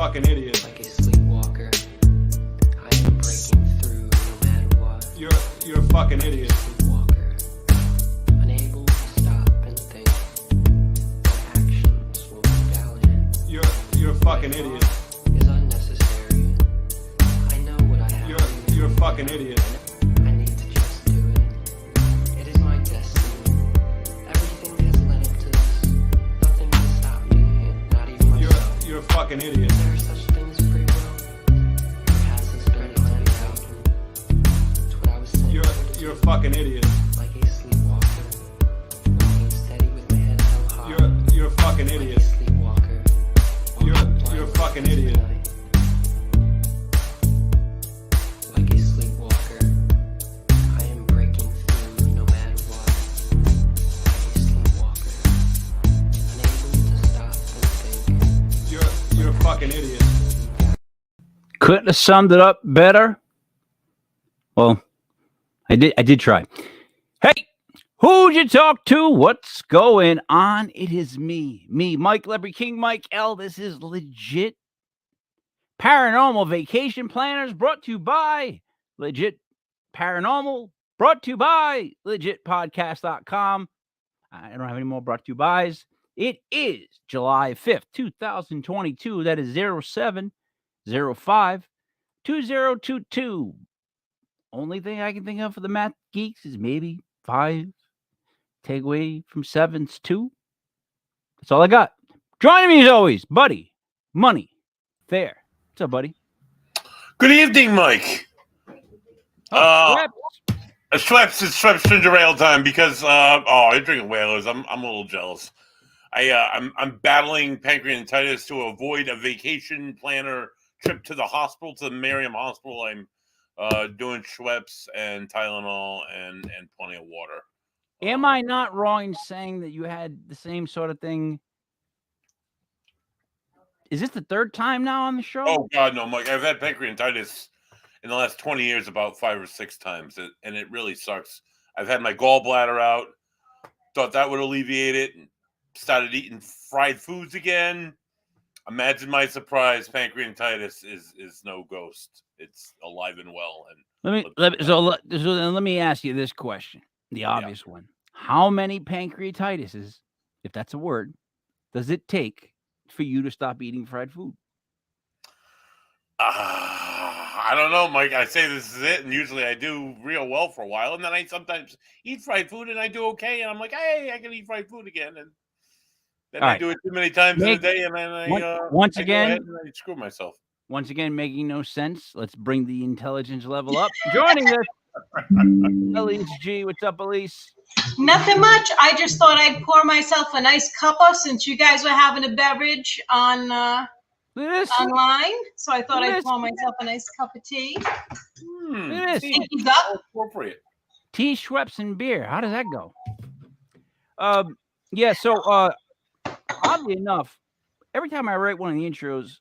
fucking idiot. Like a sleepwalker, I am breaking through no matter what. You're a fucking idiot. Sleepwalker, unable to stop and think. My actions will rebel in. You're a fucking idiot. Is unnecessary. I know what I have. You're a fucking idiot. I need to just do it. It is my destiny. Everything has led up to this. Nothing can stop me, not even myself. You're a fucking idiot. Is there such thing as free will? Or has this been planned out? It's what I was saying. You're a fucking idiot. Like a sleepwalker, walking steady with my head held high. You're a fucking Like a idiot. sleepwalker, You're a fucking idiot. Like a sleepwalker, I am breaking through no matter what. Like a sleepwalker, unable to stop and think. You're a fucking idiot. Couldn't have summed it up better. Well, I did try. Hey, who'd you talk to? What's going on? It is me, Mike Leopard King, Mike L. This is Legit Paranormal Vacation Planners, brought to you by Legit Paranormal, brought to you by legitpodcast.com. I don't have any more brought to you bys. It is July 5th, 2022. That is 0705 2022. Only thing I can think of for the math geeks is maybe 5. Take away from 7's 2. That's all I got. Joining me as always, Buddy Money Thayer. What's up, buddy? Good evening, Mike. Schweppes. Schweppes ginger ale time because you're drinking Whalers. I'm a little jealous. I'm battling pancreatitis to avoid a vacation planner trip to the hospital, to the Merriam Hospital. I'm doing Schweppes and Tylenol and plenty of water. Am I not wrong in saying that you had the same sort of thing? Is this the third time now on the show? Oh God, no, Mike. I've had pancreatitis in the last 20 years about 5 or 6 times, and it really sucks. I've had my gallbladder out. Thought that would alleviate it. Started eating fried foods again. Imagine my surprise. Pancreatitis is no ghost. It's alive and well. And let me ask you this question, the obvious one. How many pancreatitis, if that's a word, does it take for you to stop eating fried food? I don't know, Mike. I say this is it, and usually I do real well for a while, and then I sometimes eat fried food, and I do okay, and I'm like, hey, I can eat fried food again, and then I do it too many times in a day, and then I screw myself. Once again, making no sense. Let's bring the intelligence level up. Joining us, Elise G. What's up, Elise? Nothing much. I just thought I'd pour myself a nice cuppa since you guys were having a beverage on online. So I thought I'd pour myself a nice cup of tea. Pinkies up. Appropriate. Tea, Schweppes, and beer. How does that go? Oddly enough, every time I write one of the intros,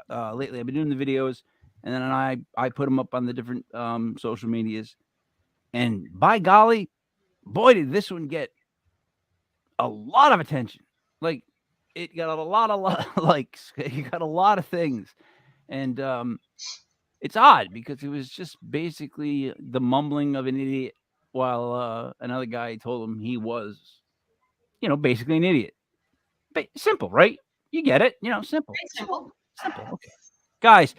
lately I've been doing the videos, and then I put them up on the different social medias. And by golly, boy, did this one get a lot of attention. Like, it got a lot of likes. It got a lot of things. And it's odd because it was just basically the mumbling of an idiot while another guy told him he was, basically an idiot. But simple, right? You get it. Simple. Simple. Simple. Okay. Guys,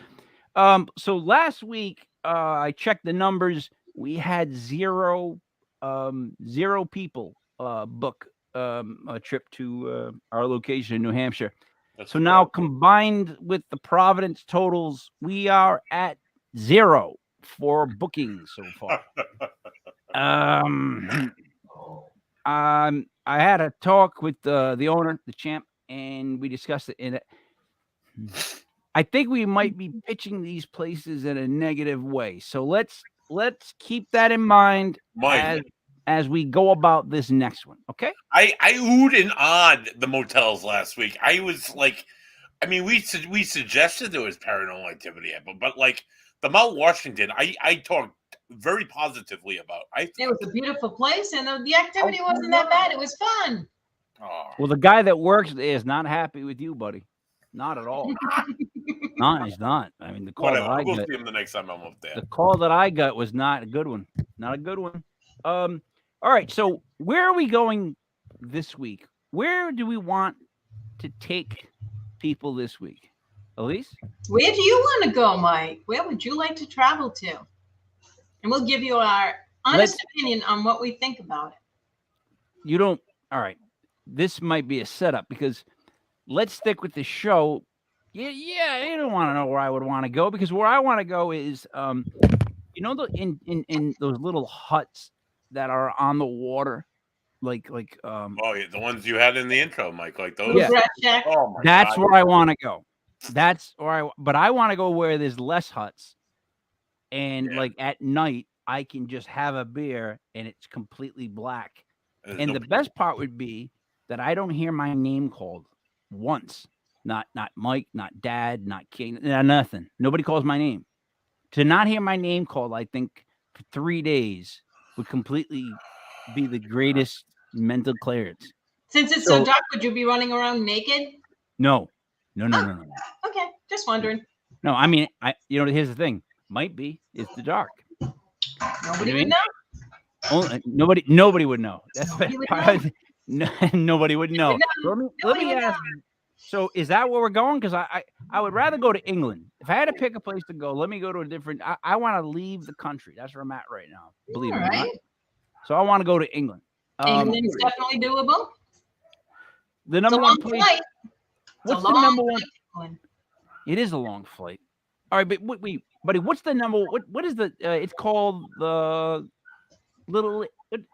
so last week I checked the numbers. We had zero people book a trip to our location in New Hampshire. So now combined with the Providence totals, we are at 0 for bookings so far. I had a talk with the owner, the champ, and we discussed it in it. I think we might be pitching these places in a negative way. So let's keep that in mind as we go about this next one. Okay. I oohed and awed the motels last week. I was like, we suggested there was paranormal activity, but like the Mount Washington, I talked very positively about. It was a beautiful place, and the activity wasn't that bad. It was fun. Well, the guy that works there is not happy with you, buddy. Not at all. No, he's not. I mean, the call Whatever. that I I'll go got, see him the next time I'm up there. the call that I got was not a good one. Not a good one. All right. So where are we going this week? Where do we want to take people this week? Elise? Where do you want to go, Mike? Where would you like to travel to? And we'll give you our honest opinion on what we think about it. You don't. All right. This might be a setup because let's stick with the show. Yeah. You don't want to know where I would want to go because where I want to go is, in those little huts that are on the water, like Oh, yeah, the ones you had in the intro, Mike, like those. Yeah. Jack. Oh my that's God. where I want to go. That's where but I want to go where there's less huts, and like at night I can just have a beer and it's completely black. And the best part would be that I don't hear my name called once. Not Mike, not Dad, not King, nothing. Nobody calls my name. To not hear my name called, I think, for 3 days would completely be the greatest mental clearance. Since it's so dark, would you be running around naked? No. Okay, just wondering. No, I mean, here's the thing. Might be. It's the dark. Nobody would know. Nobody would know. That's Nobody would know. Nobody would know. Let me would ask you. So is that where we're going? Because I would rather go to England. If I had to pick a place to go, let me go to a different. I want to leave the country. That's where I'm at right now. Believe it or not. So I want to go to England. England's definitely doable. The number one place. Flight. What's the number one? It is a long flight. All right, but wait, buddy. What's the number? What is the? It's called the little.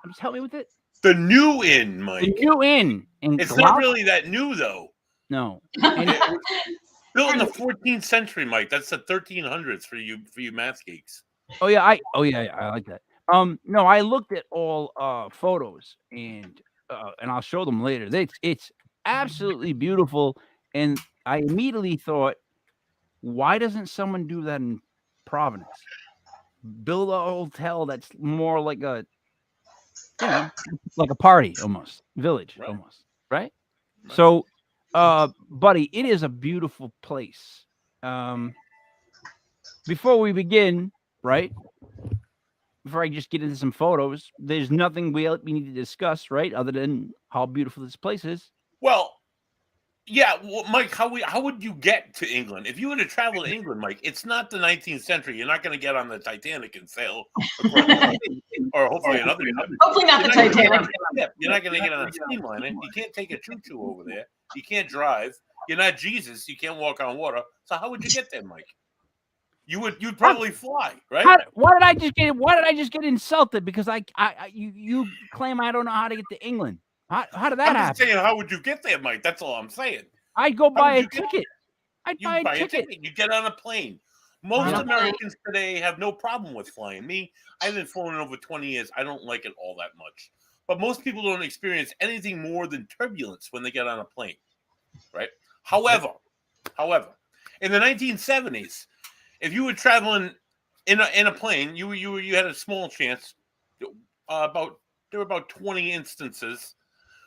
Just help me with it. The New Inn, Mike. The New Inn. It's not really that new though. No. Built in the 14th century, Mike. That's the 1300s for you math geeks. Oh yeah, I like that. No, I looked at all photos and I'll show them later. It's absolutely beautiful, and I immediately thought, why doesn't someone do that in Providence? Build a hotel that's more like a, like a party almost, village almost, right? So, buddy, it is a beautiful place. Before we begin, right? Before I just get into some photos, there's nothing we need to discuss, right? Other than how beautiful this place is. Well, yeah, Mike, how would you get to England? If you were to travel to England, Mike, it's not the 19th century. You're not going to get on the Titanic and sail, or hopefully another. Hopefully not the Titanic. You're not going to get on a steamliner. You can't take a choo-choo over there. You can't drive. You're not Jesus. You can't walk on water. So how would you get there, Mike? You'd probably fly, right? Why did I just get insulted because you claim I don't know how to get to England? How did that happen? I'm just saying, how would you get there, Mike? That's all I'm saying. I'd go buy a ticket. I'd buy a ticket. You get on a plane. Most Americans today have no problem with flying. Me, I haven't flown in over 20 years. I don't like it all that much. But most people don't experience anything more than turbulence when they get on a plane, right? However, in the 1970s, if you were traveling in a plane, you had a small chance. There were about 20 instances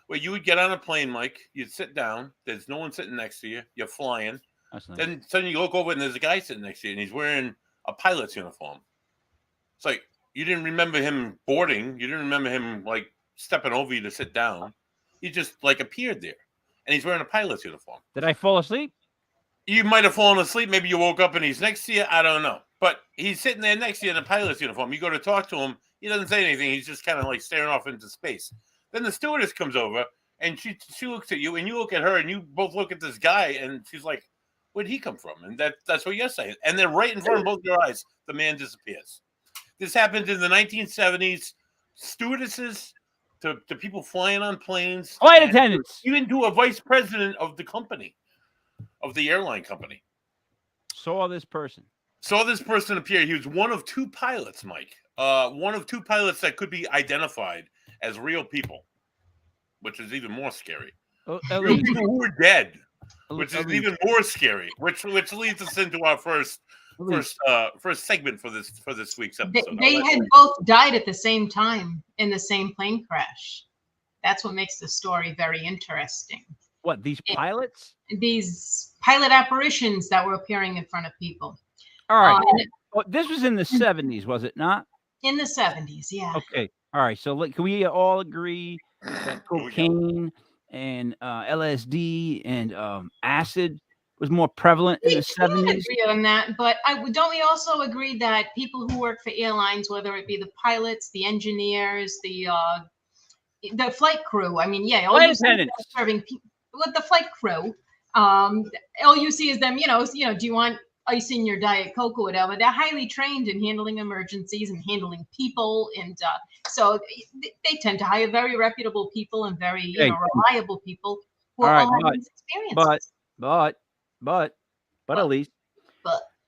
where you would get on a plane, Mike. You'd sit down. There's no one sitting next to you. You're flying. Nice. Then suddenly you look over and there's a guy sitting next to you, and he's wearing a pilot's uniform. It's like you didn't remember him boarding. You didn't remember him like stepping over you to sit down. He just like appeared there, and he's wearing a pilot's uniform. Did I fall asleep? You might have fallen asleep. Maybe you woke up and he's next to you. I don't know. But he's sitting there next to you in a pilot's uniform. You go to talk to him. He doesn't say anything. He's just kind of like staring off into space. Then the stewardess comes over and she looks at you and you look at her and you both look at this guy and she's like, where'd he come from? And that's what you're saying. And then right in front of both your eyes, the man disappears. This happened in the 1970s. Stewardesses to people flying on planes. Flight attendants. Even to a vice president of the company. Of the airline company. Saw this person appear. He was one of two pilots, Mike. One of two pilots that could be identified as real people, which is even more scary. Real people who were dead, which is even more scary. Which leads us into our first segment for this week's episode. They had both died at the same time in the same plane crash. That's what makes the story very interesting. What, these pilots? These pilot apparitions that were appearing in front of people. All right. And Oh, this was in the 70s, was it not? in the 70s, yeah. Okay. All right. So can we all agree that cocaine and LSD and acid was more prevalent in the 70s? Agree on that, but don't we also agree that people who work for airlines, whether it be the pilots, the engineers, the flight crew, I mean, yeah, all Flight you see attendants. is serving people with the flight crew. All you see is them, do you want ice in your Diet Coke or whatever? They're highly trained in handling emergencies and handling people, and so they tend to hire very reputable people and very reliable people who all have these experiences. But Elise,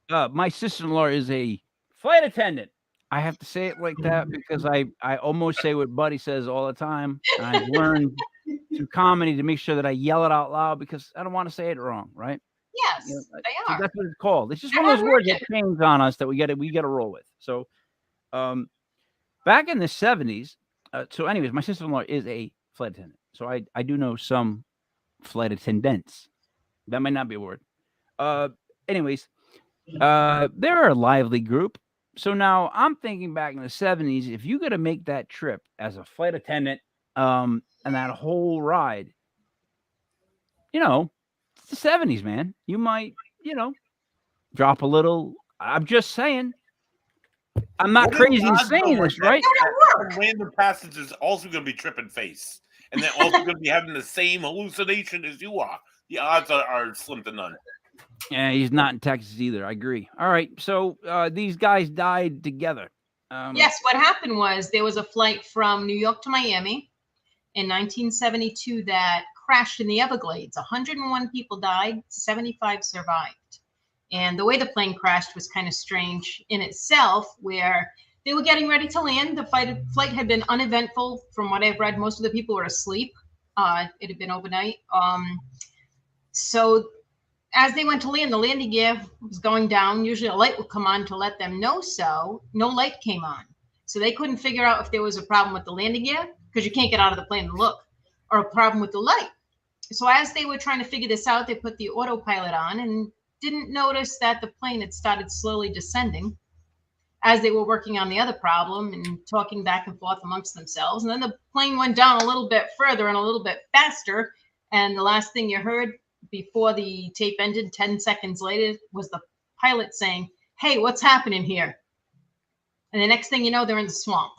my sister-in-law is a flight attendant. I have to say it like that because I almost say what Buddy says all the time. And I've learned through comedy to make sure that I yell it out loud because I don't want to say it wrong, right? Yes, they are. So that's what it's called. It's just one of those words that change on us that we got to roll with. So, back in the 70s. So, anyways, my sister-in-law is a flight attendant. So I do know some flight attendants. That might not be a word. Anyways, they're a lively group. So now I'm thinking back in the 70s, if you got to make that trip as a flight attendant, and that whole ride, it's the 70s, man. You might, drop a little. I'm just saying. I'm not crazy in saying this, right? Random passage is also going to be tripping face. And they're also going to be having the same hallucination as you are. The odds are slim to none. Yeah, he's not in Texas either. I agree. All right. So these guys died together. Yes. What happened was there was a flight from New York to Miami in 1972 that crashed in the Everglades. 101 people died, 75 survived. And the way the plane crashed was kind of strange in itself, where they were getting ready to land. The flight had been uneventful. From what I've read, most of the people were asleep. It had been overnight. So as they went to land, the landing gear was going down. Usually a light would come on to let them know so. No light came on. So they couldn't figure out if there was a problem with the landing gear, because you can't get out of the plane and look, or a problem with the light. So as they were trying to figure this out, they put the autopilot on and didn't notice that the plane had started slowly descending as they were working on the other problem and talking back and forth amongst themselves. And then the plane went down a little bit further and a little bit faster. And the last thing you heard before the tape ended, 10 seconds later, was the pilot saying, "Hey, what's happening here?" And the next thing you know, they're in the swamp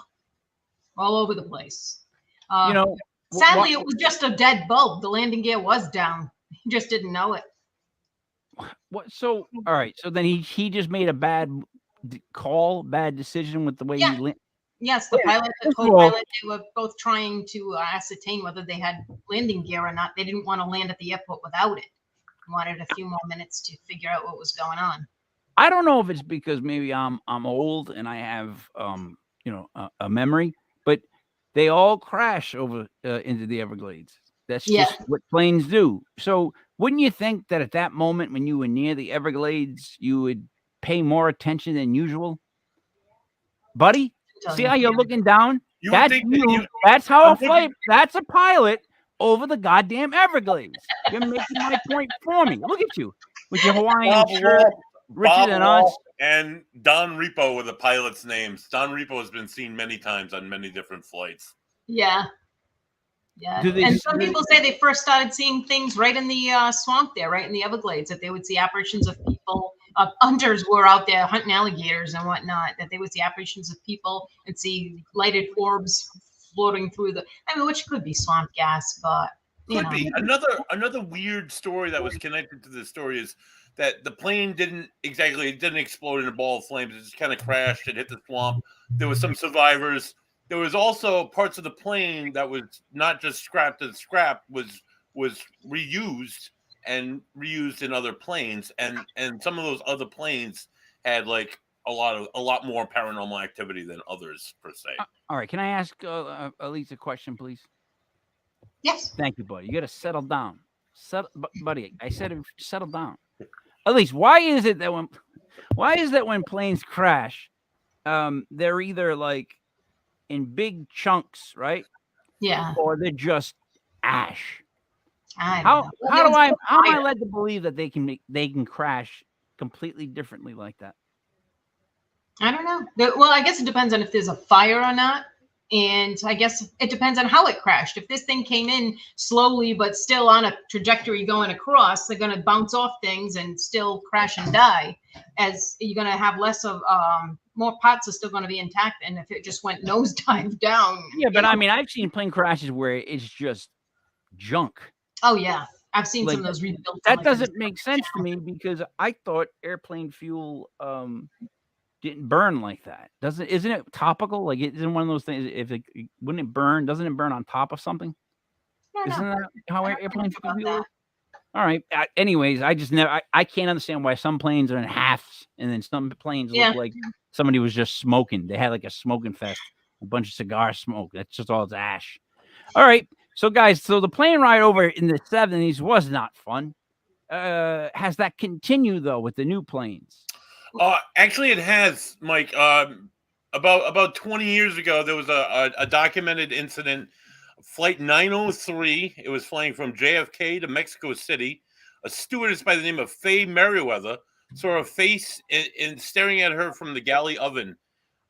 all over the place. Sadly, it was just a dead bulb. The landing gear was down. He just didn't know it. What? So, all right. So then he just made a bad decision with the way he landed. Yes, the pilot, the co-pilot, they were both trying to ascertain whether they had landing gear or not. They didn't want to land at the airport without it. They wanted a few more minutes to figure out what was going on. I don't know if it's because maybe I'm old and I have a memory, but they all crash over into the Everglades. That's just what planes do. So wouldn't you think that at that moment when you were near the Everglades, you would pay more attention than usual? Buddy, see how you're looking down? That's you. That's how that's a pilot over the goddamn Everglades. You're making my point for me. Look at you with your Hawaiian shirt, richer than us. And Don Repo were the pilot's names. Don Repo has been seen many times on many different flights. Yeah. Yeah. And some people say they first started seeing things right in the swamp there, right in the Everglades, that they would see apparitions of people. Hunters were out there hunting alligators and whatnot, that they would see apparitions of people and see lighted orbs floating through which could be swamp gas, but could be. Another weird story that was connected to this story is that the plane didn't explode in a ball of flames. It just kind of crashed and hit the swamp. There was some survivors. There was also parts of the plane that was not just scrapped as scrap, was reused in other planes, and some of those other planes had like a lot more paranormal activity than others per se. All right, can I ask Elise a question, please? Yes. Thank you, buddy. You got to settle down. Buddy, I said settle down. Elise, why is it that when planes crash, they're either like in big chunks, right? Yeah. Or they're just ash. I How don't know. how do I how am I fire. led to believe that they can crash completely differently like that? I don't know. Well, I guess it depends on if there's a fire or not. And I guess it depends on how it crashed. If this thing came in slowly, but still on a trajectory going across, they're going to bounce off things and still crash and die. As you're going to have less of, more parts are still going to be intact. And if it just went nosedive down. Yeah, but I mean, I've seen plane crashes where it's just junk. Oh, yeah. I've seen Like, some of those rebuilt. That doesn't make sense to me because I thought airplane fuel didn't burn like that. Isn't it topical? Like, it isn't one of those things. Wouldn't it burn? Doesn't it burn on top of something? Isn't that how airplane fuel is? All right. Anyways, I just never. I can't understand why some planes are in halves and then some planes look like somebody was just smoking. They had like a smoking fest, a bunch of cigar smoke. That's just all it's ash. All right. So guys, the plane ride over in the 70s was not fun. Has that continued though with the new planes? Actually, it has, Mike. About 20 years ago, there was a documented incident. Flight 903. It was flying from JFK to Mexico City. A stewardess by the name of Faye Merriweather saw a face in staring at her from the galley oven.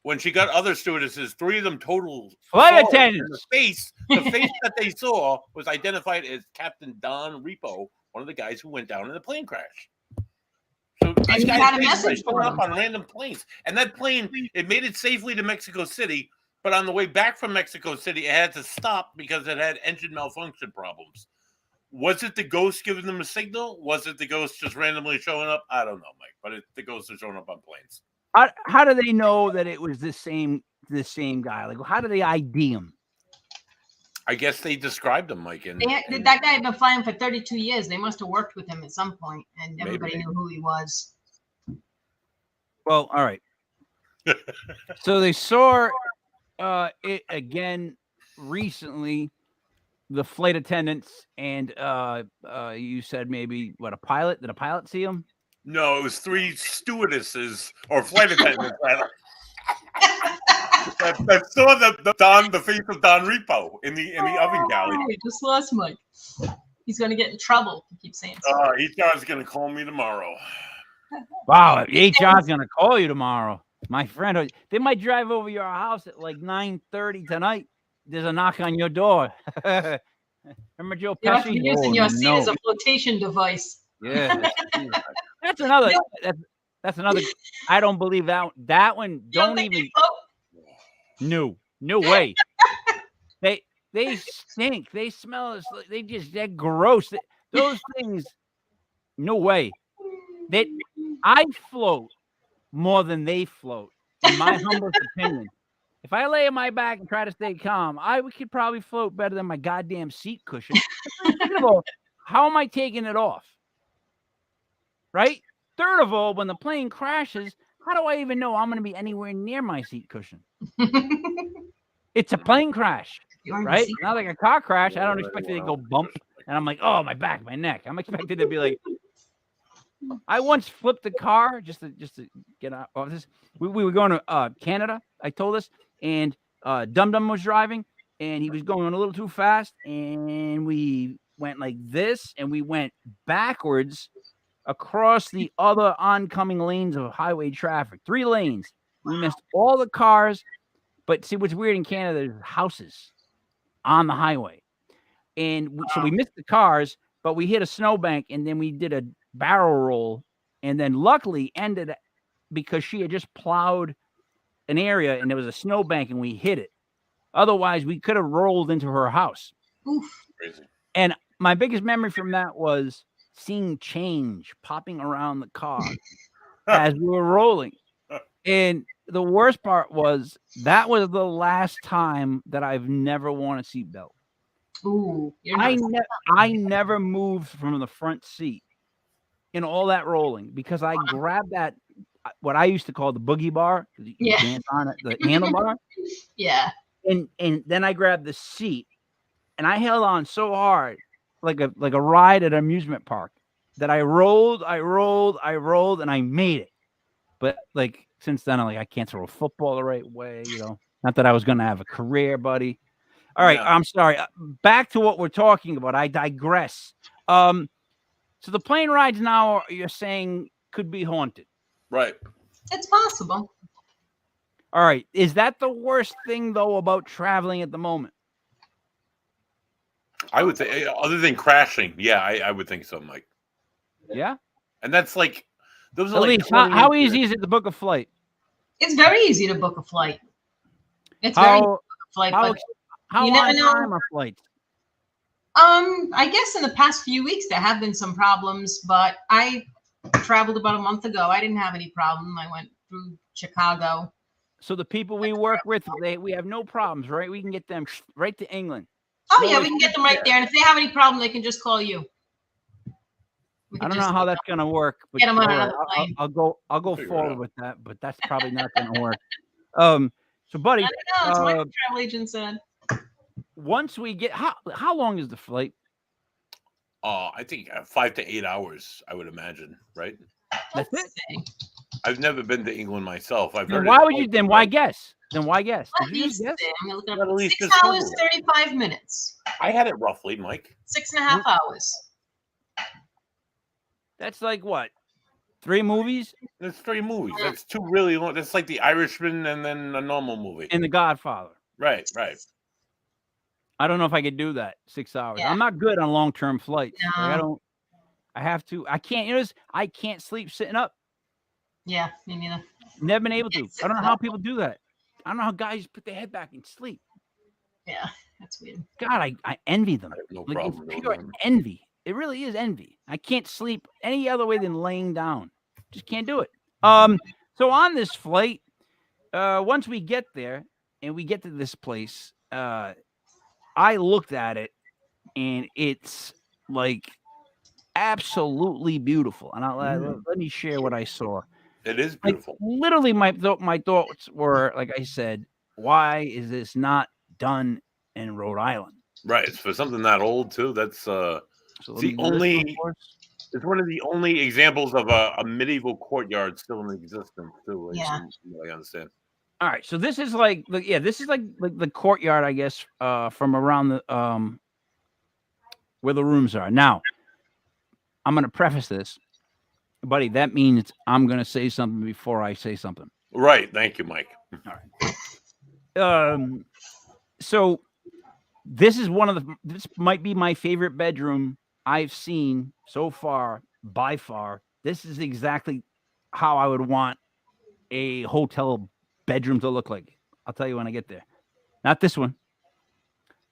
When she got other stewardesses, 3 of them total flight attendants. The face that they saw was identified as Captain Don Repo, one of the guys who went down in the plane crash. So and he had a message showing up on random planes, and that plane it made it safely to Mexico City. But on the way back from Mexico City, it had to stop because it had engine malfunction problems. Was it the ghost giving them a signal? Was it the ghost just randomly showing up? I don't know, Mike. But the ghosts are showing up on planes. How do they know that it was the same guy? Like, how do they ID him? I guess they described him, Mike. And that guy had been flying for 32 years. They must have worked with him at some point, and everybody knew who he was. Well, all right. So they saw it again recently. The flight attendants and you said maybe a pilot? Did a pilot see him? No, it was 3 stewardesses or flight attendants that saw the face of Don Repo in the oven galley. We just lost Mike. He's going to get in trouble. He keeps saying so. HR is going to call me tomorrow. Wow, HR is going to call you tomorrow. My friend, they might drive over your house at like 9:30 tonight. There's a knock on your door. Remember Joe Pesci? You're using your seat as a flotation device. Yeah. That's another. That's another. I don't believe that. That one. Don't even. No way. They stink. They smell. They're gross. Those things. No way. I float more than they float. In my humble opinion. If I lay on my back and try to stay calm, I could probably float better than my goddamn seat cushion. Second of all, how am I taking it off? Right? Third of all, when the plane crashes, how do I even know I'm going to be anywhere near my seat cushion? It's a plane crash, right? Not like a car crash. I don't expect it to go bump. And I'm like, oh, my back, my neck. I'm expected to be like, I once flipped the car just to get out of this. We were going to Canada. I told us, and Dum Dum was driving, and he was going a little too fast, and we went like this, and we went backwards across the other oncoming lanes of highway traffic. 3 lanes. We missed all the cars, but see what's weird in Canada? There's houses on the highway, and so we missed the cars, but we hit a snowbank, and then we did a barrel roll, and then luckily ended because she had just plowed an area and there was a snowbank and we hit it. Otherwise, we could have rolled into her house. Oof. Crazy. And my biggest memory from that was seeing change popping around the car as we were rolling. And the worst part was that was the last time that I've never worn a seatbelt. Ooh, I never moved from the front seat in all that rolling because I grabbed that, what I used to call the boogie bar. You dance on it, the handlebar. Yeah. And then I grabbed the seat and I held on so hard, like a ride at an amusement park, that I rolled, and I made it. But like since then, I can't throw a football the right way, Not that I was going to have a career, buddy. All right, Yeah. I'm sorry. Back to what we're talking about. I digress. So the plane rides now, you're saying, could be haunted. Right. It's possible. All right. Is that the worst thing, though, about traveling at the moment? I would say, other than crashing, yeah, I would think so, Mike. Yeah. And that's like, those are Elise, like how easy is it to book a flight? It's very easy to book a flight. It's very easy to book a flight, but how you never on know. time are flights? I guess in the past few weeks there have been some problems, but I traveled about a month ago. I didn't have any problem. I went through Chicago. So the people we work with, we have no problems, right? We can get them right to England. Oh yeah, we can get them right there. And if they have any problem, they can just call you. I don't know how that's gonna work, but Get them on another plane. I'll go forward with that, but that's probably not gonna work. So buddy, I don't know. It's what the travel agent said. Once we get how long is the flight? I think 5 to 8 hours, I would imagine, right? That's Let's it. see. I've never been to England myself. I've heard. Why would you? Then why guess? Then why guess? Let Did you me just see. guess? I'm gonna look it Let up. Elise 6 just hours, Google it. 35 minutes. I had it roughly, Mike. 6.5 hours. That's like what? 3 movies? There's 3 movies. That's 2 really long. That's like The Irishman and then a normal movie. And The Godfather. Right. I don't know if I could do that 6 hours. Yeah. I'm not good on long-term flights. No. Like, I have to. I can't. You know, I can't sleep sitting up. Yeah, me neither. Never been able to. I don't know how people do that. I don't know how guys put their head back and sleep. Yeah, that's weird. God, I envy them. I have no Like, problem it's doing pure that. envy. It really is envy. I can't sleep any other way than laying down. Just can't do it. So on this flight, once we get there and we get to this place, I looked at it and it's like absolutely beautiful. And let me share what I saw. It is Like, beautiful. literally, my thoughts were, like I said, why is this not done in Rhode Island? Right. For something that old too. That's So let the me do this only- real quick. it's one of the only examples of a medieval courtyard still in existence too. Like, Yeah. from what I understand. All right, so this is like the courtyard, I guess, from around the where the rooms are. Now, I'm going to preface this, buddy. That means I'm going to say something before I say something. Right. Thank you, Mike. So this is this might be my favorite bedroom I've seen so far, by far. This is exactly how I would want a hotel bedroom to look like. I'll tell you when I get there. Not this one.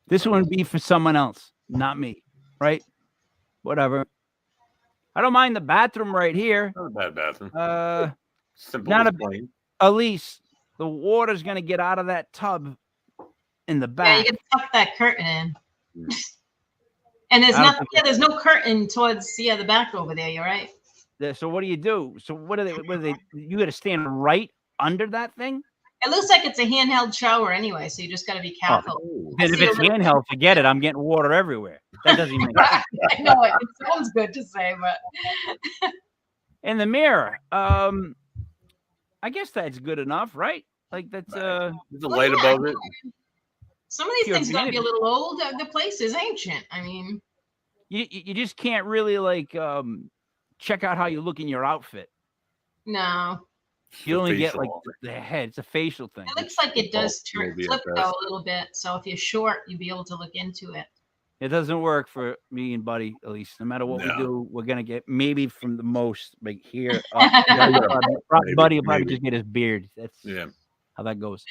This one would be for someone else, not me. Right? Whatever. I don't mind the bathroom right here. Not a bad bathroom. Simple not as a- plain. Elise, the water's gonna get out of that tub in the Yeah, back. you can tuck that curtain in. Mm. And there's I don't nothing. think Yeah, there's no curtain towards the back over there. You're right. So what do you do? So what are they? You got to stand right under that thing. It looks like it's a handheld shower anyway, so you just got to be careful. Ooh. And if it's handheld, forget it. I'm getting water everywhere. That doesn't even make sense. I know it sounds good to say, but And the mirror. I guess that's good enough, right? Like that's There's a Well, light yeah. above it. some of these Pure things gotta be a vanity. little old. The place is ancient. I mean, you just can't really like check out how you look in your outfit. no. You The only get facial. like the head. It's a facial thing. It looks like it does maybe at flip though best. a little bit. So if you're short, you'd be able to look into it. It doesn't work for me and Buddy, at least. No matter what we No. do, we're gonna get maybe from the most like here. Buddy will probably Maybe. just get his beard. That's Yeah. how that goes.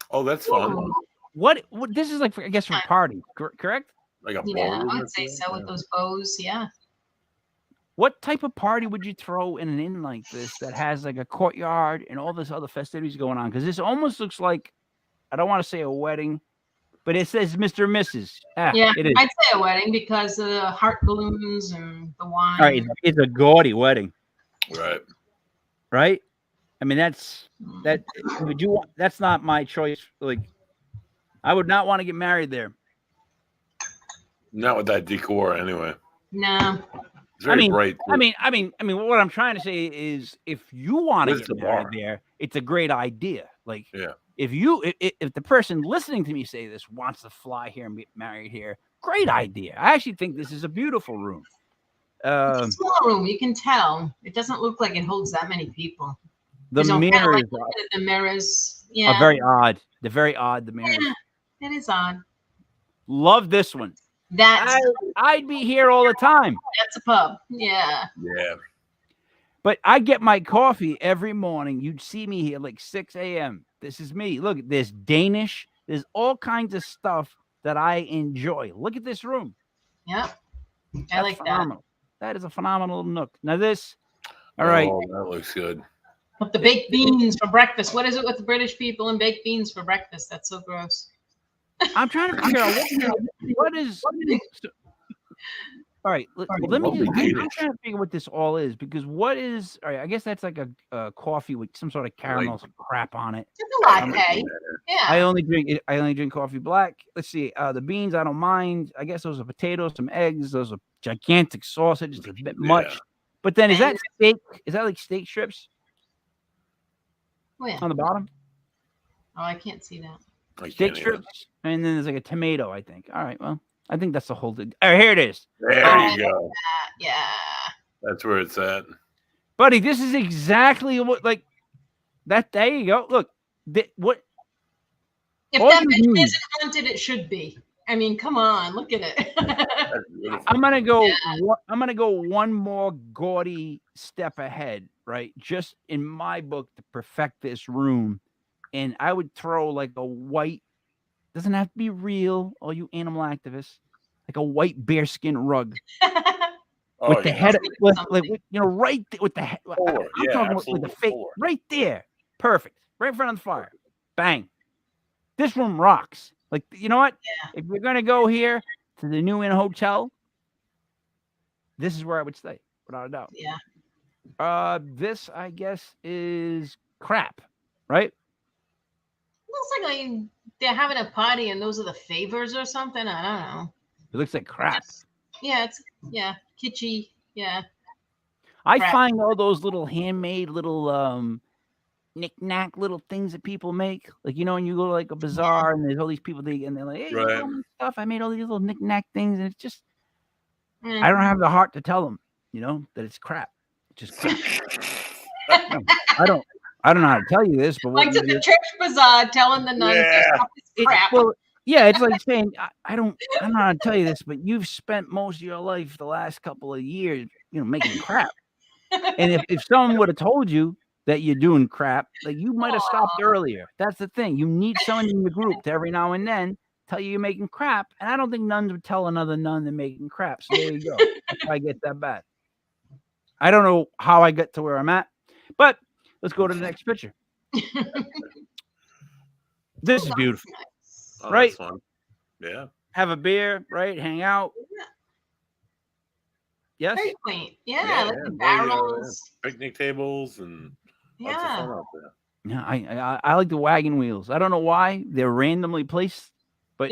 Oh, that's fun. Ooh, What this is like for, I guess, for parties, correct? Like a yeah, ballroom I or would say something? so with those bows. Yeah. What type of party would you throw in an inn like this that has like a courtyard and all this other festivities going on? Because this almost looks like, I don't want to say a wedding, but it says Mr. and Mrs. Yeah, It is. I'd say a wedding because of the heart balloons and the wine. All right, it's a gaudy wedding, Right. right? I mean, that's that. Would you want? That's not my choice. Like, I would not want to get married there. Not with that decor, anyway. No. It's very mean- bright. I mean, what I'm trying to say is, if you want to Where's get the married bar? there, it's a great idea. Like, Yeah. if the person listening to me say this wants to fly here and get married here, great idea. I actually think this is a beautiful room. It's a small room. You can tell. It doesn't look like it holds that many people. The mirrors the mirrors, are very odd. They're very odd. The mirrors. Yeah, it is odd. Love this one. I'd be here all the time. That's a pub. Yeah. Yeah. But I get my coffee every morning. You'd see me here like 6 a.m. This is me. Look, there's Danish. There's all kinds of stuff that I enjoy. Look at this room. Yep. That's like phenomenal. That is a phenomenal nook. Now this, all right. Oh, that looks good. But the baked beans for breakfast. What is it with the British people and baked beans for breakfast? That's so gross. I'm trying to figure out what is. All right, let me. I'm trying to figure what this all is because what is? All right, I guess that's like a coffee with some sort of caramel crap on it. It's a latte. Yeah. I only drink coffee black. Let's see. The beans I don't mind. I guess those are potatoes, some eggs. Those are gigantic sausage. It's a bit much. But then is that steak? Is that like steak strips? Where? On the bottom? Oh, I can't see that. Steak strips, and then there's like a tomato, I think. All right, well, I think that's the whole thing. All right, here it is. There you go. Yeah. That's where it's at. Buddy, this is exactly what, like, that. There you go. Look, what? If that bitch isn't haunted, it should be. I mean, come on, look at it. I'm gonna go. Yeah. I'm gonna go one more gaudy step ahead, right? Just in my book to perfect this room, and I would throw like a white. Doesn't have to be real, all you animal activists. Like a white bearskin rug with the head, right there, with the head. I'm talking about with the face right there. Perfect, right in front of the fire. Bang. This room rocks. Like, you know what? Yeah. If we're going to go here to the New Inn Hotel, this is where I would stay, without a doubt. Yeah. This, I guess, is crap, right? Looks like they're having a party and those are the favors or something. I don't know. It looks like crap. It's kitschy. Yeah. I find all those little handmade little knick-knack little things that people make, like, you know, when you go to like a bazaar and there's all these people and they're like, hey, you know my stuff, I made all these little knick-knack things, and it's just I don't have the heart to tell them, you know, that it's crap. It's just crap. I don't know how to tell you this, but like to the church bazaar telling the nuns it's crap. It's like saying I don't know how to tell you this, but you've spent most of your life the last couple of years, you know, making crap. And if someone would have told you that you're doing crap, like, you might have stopped earlier. That's the thing. You need someone in your group to every now and then tell you you're making crap. And I don't think nuns would tell another nun they're making crap. So there you go. That's why I get that bad. I don't know how I get to where I'm at, but let's go to the next picture. This is beautiful. Oh, right? That's fun. Yeah. Have a beer, right? Hang out. Yes. Very quaint. Yeah, like the barrels. Picnic tables and lots of fun out there. Yeah, I like the wagon wheels. I don't know why they're randomly placed, but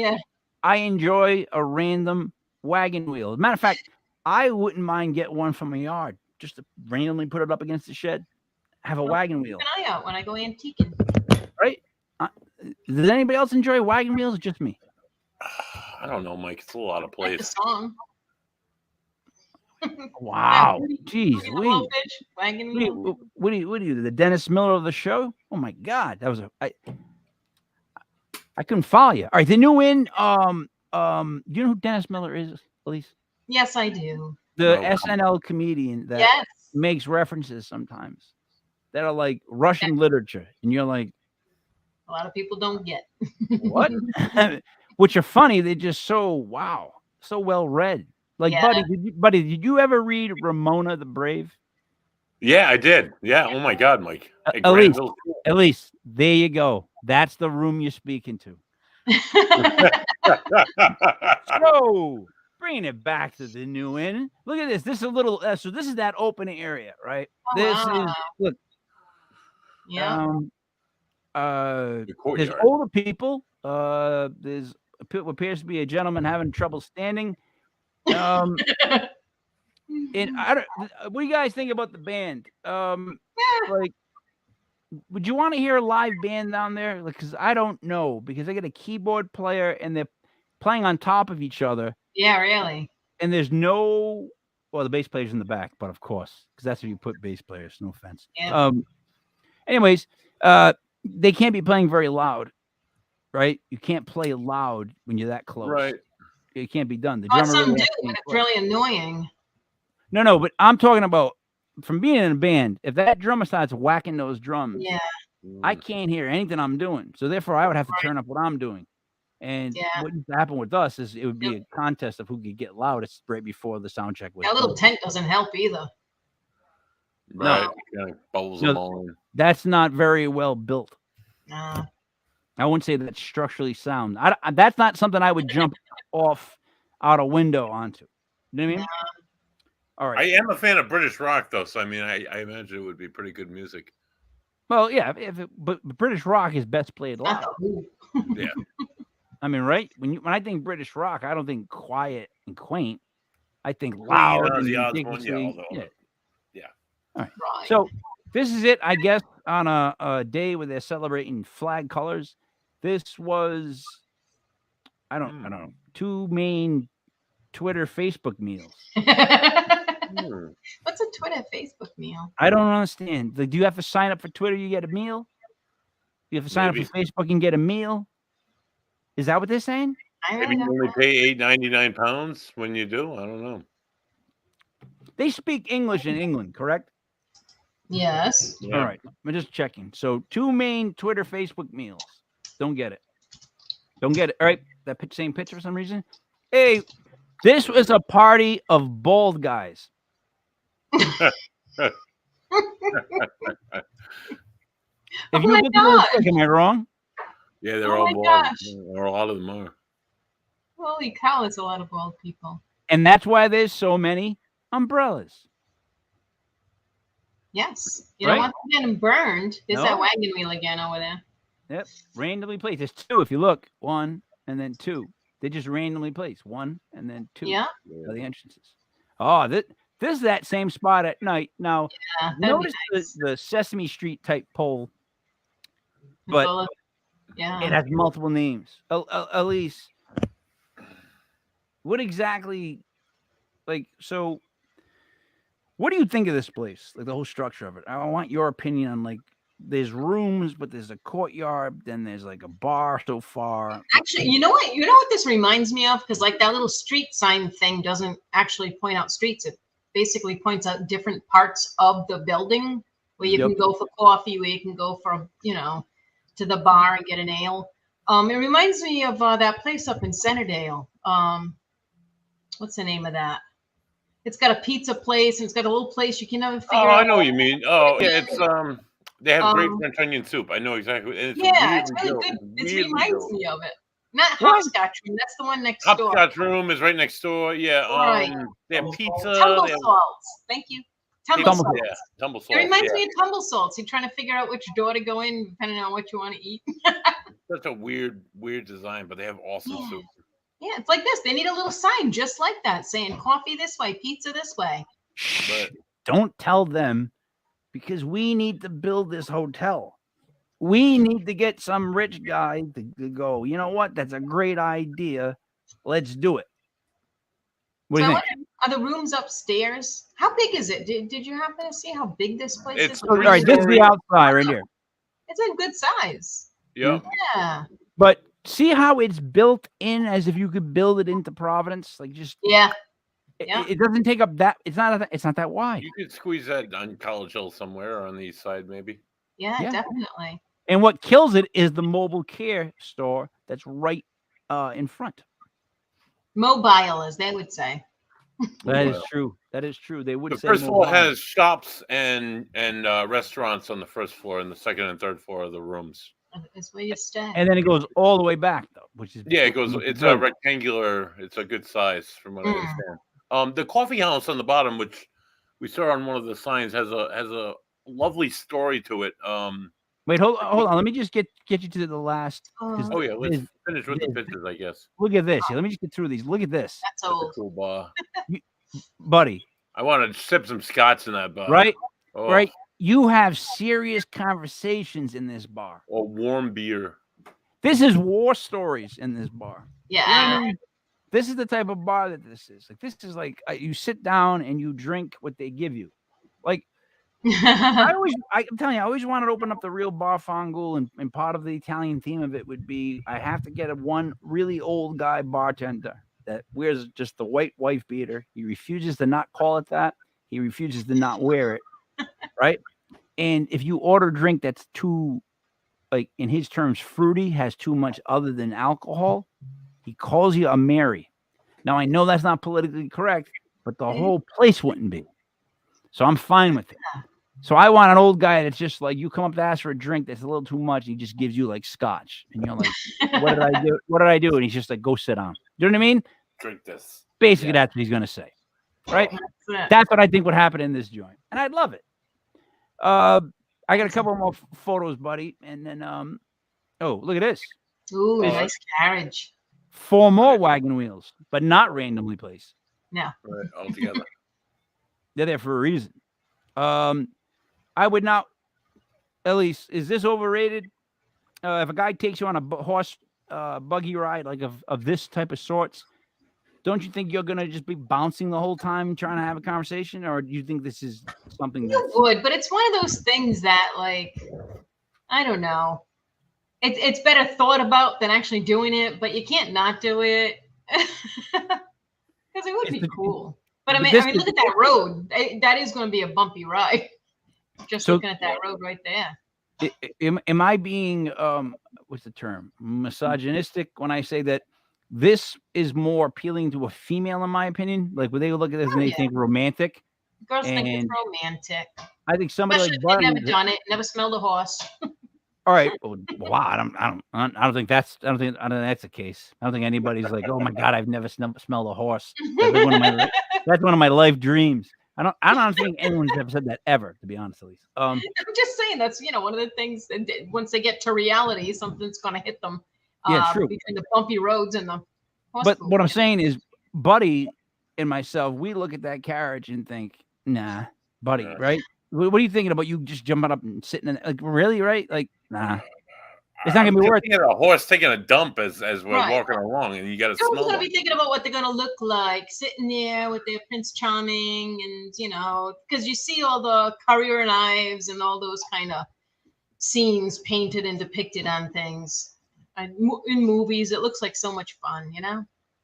I enjoy a random wagon wheel. As a matter of fact, I wouldn't mind get one from my yard just to randomly put it up against the shed. Have a wagon wheel. Keep an eye out when I go antiquing. Right? Does anybody else enjoy wagon wheels or just me? I don't know, Mike. It's a lot of place. The song. Wow. Jeez. Wagon wheel. What are you? The Dennis Miller of the show? Oh my God. That was I couldn't follow you. All right. The New Inn. You know who Dennis Miller is, Elise? Yes, I do. The SNL comedian that makes references sometimes that are like Russian literature. And you're like, a lot of people don't get. What? Which are funny. They're just so well read. Like, Buddy, did you ever read Ramona the Brave? Yeah, I did. Yeah. Oh my God, Mike. Elise, there you go. That's the room you're speaking to. So, bringing it back to the New Inn. Look at this. This is a little. So this is that open area, right? This is look. Yeah. There's older people. There's what appears to be a gentleman having trouble standing. And what do you guys think about the band? Like, would you want to hear a live band down there? Because I don't know, because they got a keyboard player and they're playing on top of each other. Yeah, really. And there's the bass player's in the back, but of course, because that's where you put bass players. No offense. Yeah. Anyways, they can't be playing very loud, right? You can't play loud when you're that close. Right. It can't be done. The Oh, drummer some really do, has to be but it's close. really annoying. No, but I'm talking about from being in a band. If that drummer starts whacking those drums, Yeah. I can't hear anything I'm doing. So therefore, I would have to turn up what I'm doing. And what used to happen with us is it would be a contest of who could get loudest right before the sound check was. That little over. tent doesn't help either. Right. Kind of bubbles them all in. That's not very well built. No. I wouldn't say that's structurally sound. That's not something I would jump off out a window onto. You know what I mean? No. All right. I am a fan of British rock, though, so I mean, I imagine it would be pretty good music. Well, yeah, but British rock is best played Not loud. the Who. Yeah. I mean, right? When I think British rock, I don't think quiet and quaint. I think loud and the odds one, ridiculously. yeah. All right. Right. So this is it, I guess, on a day where they're celebrating flag colors. This was, I don't know, 2 main Twitter, Facebook meals. What's a Twitter, Facebook meal? I don't understand. Like, do you have to sign up for Twitter? You get a meal. You have to sign up for Facebook and get a meal. Is that what they're saying? I Maybe really you don't only know. pay £8.99 when you do. I don't know. They speak English in England, correct? Yes. Yeah. All right. I'm just checking. So 2 main Twitter, Facebook meals. Don't get it. Don't get it. All right. That same picture for some reason. Hey, this was a party of bald guys. If Oh you my look at those, God. am I wrong? Yeah, they're Oh all my bald. gosh. Or a lot of them are. Holy cow, there's a lot of bald people. And that's why there's so many umbrellas. Yes. You Right? don't want to get them burned. There's No. that wagon wheel again over there. Yep. Randomly placed. There's 2 if you look. 1 and then 2. They just randomly placed. 1 and then 2. Yeah. Are the entrances. Oh, this is that same spot at night. Now, Yeah. That'd be notice nice. the Sesame Street type pole. With but all of- yeah. It has multiple names. Elise, what exactly, so what do you think of this place? Like the whole structure of it? I want your opinion on, like, there's rooms, but there's a courtyard, then there's like a bar so far. Actually, you know what? You know what this reminds me of? Because like that little street sign thing doesn't actually point out streets. It basically points out different parts of the building where you Yep. can go for coffee, where you can go for, to the bar and get an ale. It reminds me of that place up in Centerdale. What's the name of that? It's got a pizza place and it's got a little place you can never figure Oh, out. I know what you mean. Oh, yeah, it's they have great Um, French onion soup. I know exactly. And it's Yeah, it's weirdly really built. good. It Weirdly reminds built. me of it. Not What? Hopscotch Room. That's the one next door. Hopscotch Room is right next door. Yeah. Right. They have pizza. Tumble They have salts. Thank you. Tumble Tumble salts. yeah, tumble It salts. reminds Yeah. me of tumble salts. You're trying to figure out which door to go in, depending on what you want to eat. Such a weird design, but they have awesome Yeah. soup. Yeah, it's like this. They need a little sign just like that saying coffee this way, pizza this way. Shh, But don't tell them, because we need to build this hotel. We need to get some rich guy to go, you know what? That's a great idea. Let's do it. What do So you I think? wonder, are the rooms upstairs? How big is it? Did you happen to see how big this place It's is? All right, this is the outside right here. It's a good size. yeah, Yeah. But see how it's built in as if you could build it into Providence? Like, just Yeah. it- Yeah. it doesn't take up that. It's not that wide. you could squeeze that on College Hill somewhere or on the east side, maybe. Yeah, Yeah. definitely. And what kills it is the mobile care store that's right in front. Mobile, as they would say. That is Well, true. That is true. They would the say first floor mobile. has shops and restaurants on the first floor, and the second and third floor are the rooms. Is where you stay. And then it goes all the way back, though, which is Yeah, it goes. It's a rectangular. It's a good size, from what I understand. The coffee house on the bottom, which we saw on one of the signs, has a lovely story to it. Wait, hold on. Let me just get you to the last. 'cause Oh yeah, let's there's- finish with the there's- pictures, I guess. Look at this. Let me just get through these. Look at this, That's That's a old. cool bar. buddy. I want to sip some scotch in that bar. Right, Oh, right. you have serious conversations in this bar. Or warm beer. This is war stories in this bar. Yeah. You know what I mean? This is the type of bar that this is. Like, this is like you sit down and you drink what they give you. Like, I'm telling you, I always wanted to open up the real bar Fangool, and part of the Italian theme of it would be I have to get one really old guy bartender that wears just the white wife beater. He refuses to not call it that. He refuses to not wear it, right? And if you order a drink that's too, like in his terms, fruity, has too much other than alcohol, he calls you a Mary. Now, I know that's not politically correct, but the whole place wouldn't be. So I'm fine with it. So I want an old guy that's just like, you come up to ask for a drink that's a little too much, and he just gives you like scotch. And you're like, what did I do? What did I do? And he's just like, go sit down. You know what I mean? Drink this. Basically, that's what he's going to say. Right? That's what I think would happen in this joint. And I'd love it. I got a couple more photos, buddy. And then, oh, look at this. Ooh, nice carriage. 4 more wagon wheels, but not randomly placed. No. Right, all together. They're there for a reason. I would not, Elise, is this overrated? If a guy takes you on a horse buggy ride, like of this type of sorts, don't you think you're going to just be bouncing the whole time trying to have a conversation? Or do you think this is something You would, but it's one of those things that, like, I don't know. It's better thought about than actually doing it, but you can't not do it. Because it would be cool. But I mean, look at that road. That is going to be a bumpy ride. Just looking at that road right there. Am I being, what's the term? Misogynistic when I say that this is more appealing to a female, in my opinion? Like, would they look at this and they think romantic? Girls think it's romantic. I think somebody Especially like if Buddy, they've never done it, never smelled a horse. all right. Well, wow. I don't think that's the case. I don't think anybody's like, oh my God, I've never smelled a horse. That's one of my life dreams. I don't think anyone's ever said that ever, to be honest, Elise. I'm just saying that's one of the things. Once they get to reality, something's going to hit them. Yeah, true. Between the bumpy roads and the. But what I'm saying is, Buddy and myself, we look at that carriage and think, nah, Buddy, right? What are you thinking about? You just jumping up and sitting in, like, really, right? Like, nah. It's not gonna be worth it. A horse taking a dump as we're walking along, and you got to smell. You're gonna be thinking about what they're gonna look like sitting there with their Prince Charming, and because you see all the Currier knives and all those kind of scenes painted and depicted on things in movies. It looks like so much fun,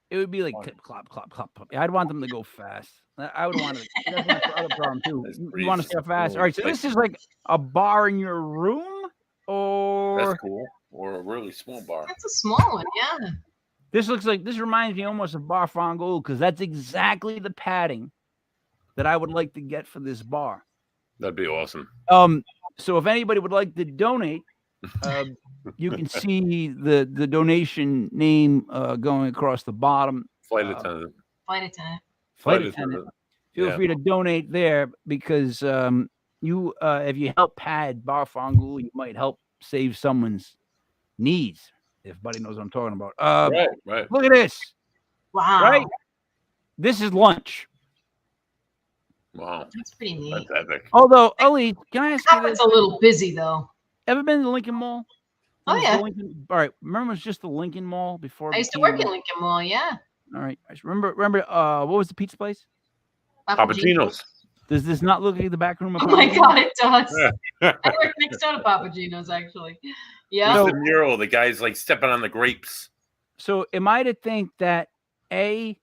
It would be like clip, clop, clop, clop, clop. I'd want them to go fast. I would want to. That's the other problem too. You want to stay fast. All right, so this is like a bar in your room. Or that's cool. Or a really small bar. That's a small one, yeah. This reminds me almost of Bar Fangool, because that's exactly the padding that I would like to get for this bar. That'd be awesome. So if anybody would like to donate, you can see the donation name going across the bottom. Flight attendant. Feel free to donate there, because you if you help pad Bar Fangool, you might help save someone's needs, if Buddy knows what I'm talking about. Right. Look at this. Wow. Right? This is lunch. Wow. That's pretty neat. That's epic. Although, Ellie, can I ask you this? It's a little busy, though. Ever been to the Lincoln Mall? Oh, yeah. All right. Remember, it was just the Lincoln Mall before. I used to work in Lincoln Mall, yeah. All right. Remember, what was the pizza place? Papa Gino's. Does this not look like the back room of Papa Gino's? God, it does. I work next door to Papa Gino's, actually. Yeah. So, the mural, the guy's like stepping on the grapes. So am I to think that A,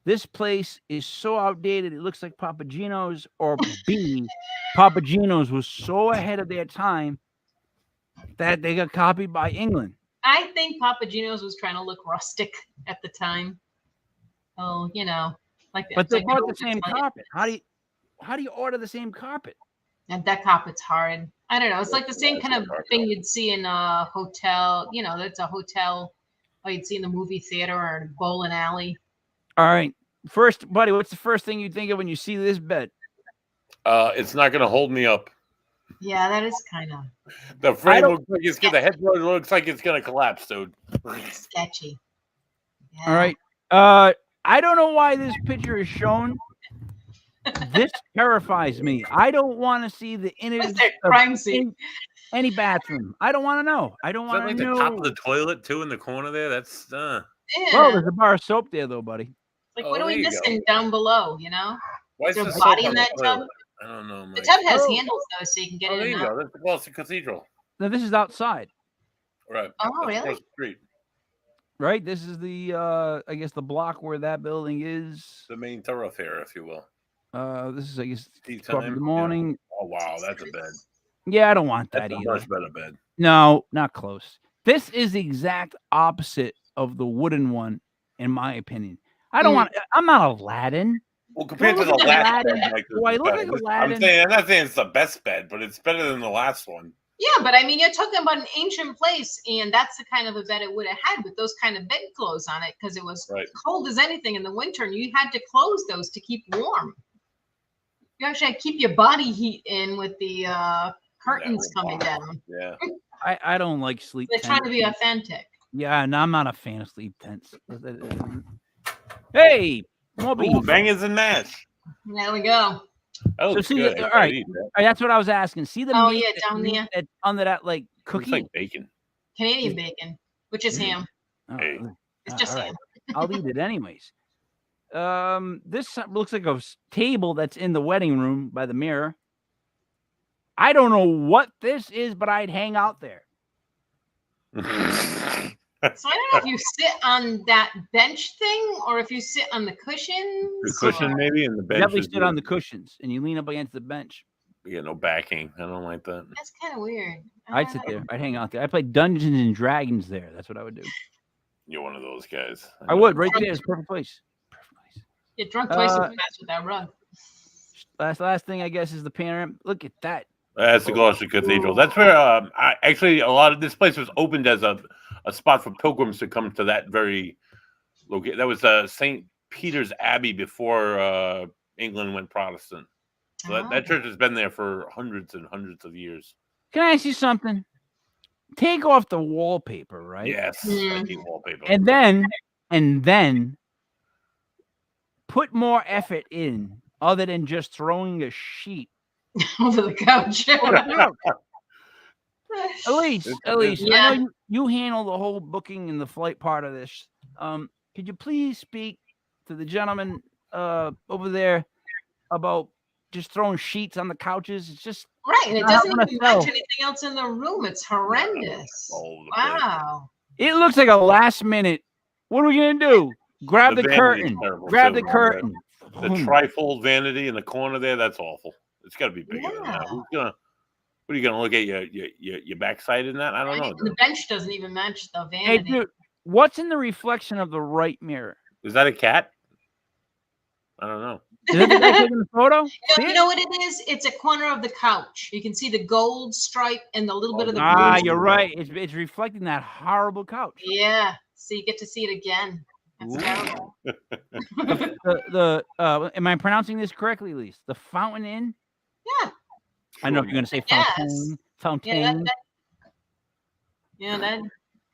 this place is so outdated it looks like Papa Gino's, or B, Papa Gino's was so ahead of their time that they got copied by England? I think Papa Gino's was trying to look rustic at the time. Oh, like that. But they bought the same carpet. How do you order the same carpet? And that carpet's hard. I don't know. It's like the same kind of thing you'd see in a hotel. That's a hotel, or you'd see in the movie theater or a bowling alley. All right. First, Buddy, what's the first thing you think of when you see this bed? It's not going to hold me up. Yeah, that is kind of. The frame looks like it's going to headboard. Looks like it's going to collapse, dude. Sketchy. Yeah. All right. I don't know why this picture is shown, This terrifies me. I don't want to see the What's innards that of crime scene? any bathroom. I don't want to know. I don't Is that want like to the know. top of the toilet too in the corner there? That's Yeah. Well, there's a bar of soap there, though, buddy. Like, Oh, what are there we you go. missing down below? You know, Why is is there the a body soap in on the that tub? toilet? I don't know, The Mike. tub has Oh. handles though, so you can get Oh, in there and you out. go. That's across the cathedral. Now, this is outside, Right. Oh, That's really? across the street. right? This is the, I guess, the block where that building is. The main thoroughfare, if you will. This is, I guess, Tea 12 in time. the morning. Yeah. Oh wow, that's a bed. Yeah, I don't want That's that a either. much better bed. No, not close. This is the exact opposite of the wooden one, in my opinion. I don't want. I'm not Aladdin. Well, compared to look the at last Aladdin. bed, Mike, Do I this is look better. like Aladdin? I'm not saying it's the best bed, but it's better than the last one. Yeah, but I mean, you're talking about an ancient place, and that's the kind of a bed it would have had with those kind of bedclothes on it, because it was Right. cold as anything in the winter, and you had to close those to keep warm. You actually had to keep your body heat in with the curtains That coming little down. Yeah. I don't like sleep. They're trying tents. to be authentic. Yeah, no, I'm not a fan of sleep tents. Hey, more Ooh, beans. bangers and mash. There we go. That looks see, good. all I right. eat that. All right, that's what I was asking. See the Oh, meat, yeah, down there. that's under that like Looks cookie. like bacon. Canadian bacon, which is ham. Oh, Hey. It's just all right. ham. I'll eat it anyways. This looks like a table that's in the wedding room by the mirror. I don't know what this is, but I'd hang out there. So I don't know if you sit on that bench thing or if you sit on the cushions. The cushion or- maybe, and the bench. Definitely is sit on the cushions and you lean up against the bench. Yeah, no backing. I don't like that. That's kind of weird. I'd sit there. I'd hang out there. I'd play Dungeons and Dragons there. That's what I would do. You're one of those guys. I would. Right there is perfect place. Perfect place. Get drunk twice as fast with that rug. Last thing I guess is the panorama. Look at that. That's the Gloucester Cathedral. That's where actually a lot of this place was opened as a spot for pilgrims to come to that very location. That was St. Peter's Abbey before England went Protestant. So that church has been there for hundreds and hundreds of years. Can I ask you something? Take off the wallpaper, right? Yes, I hate wallpaper. And then put more effort in other than just throwing a sheet. Over the couch. Elise, Yeah. I know you handle the whole booking and the flight part of this. Could you please speak to the gentleman over there about just throwing sheets on the couches? It's just Right, and it not doesn't gonna even match sell. anything else in the room. It's horrendous. All over the place. Wow. It looks like a last minute. What are we gonna do? Grab the vanity is curtain. terrible, Grab too. the curtain. The trifold vanity in the corner there, that's awful. It's got to be bigger than that. Yeah. What are you gonna look at your backside in that? I don't know. And the bench doesn't even match the Hey, vanity. dude, what's in the reflection of the right mirror? Is that a cat? I don't know. Is that the guy taking the photo? You know what it is? It's a corner of the couch. You can see the gold stripe and the little bit of the Ah, blue. you're right. It's reflecting that horrible couch. Yeah. So you get to see it again. That's terrible. Am I pronouncing this correctly, Elise? The Fountain Inn? Yeah. I don't know if you're gonna say Yes. fountain. Fountain. That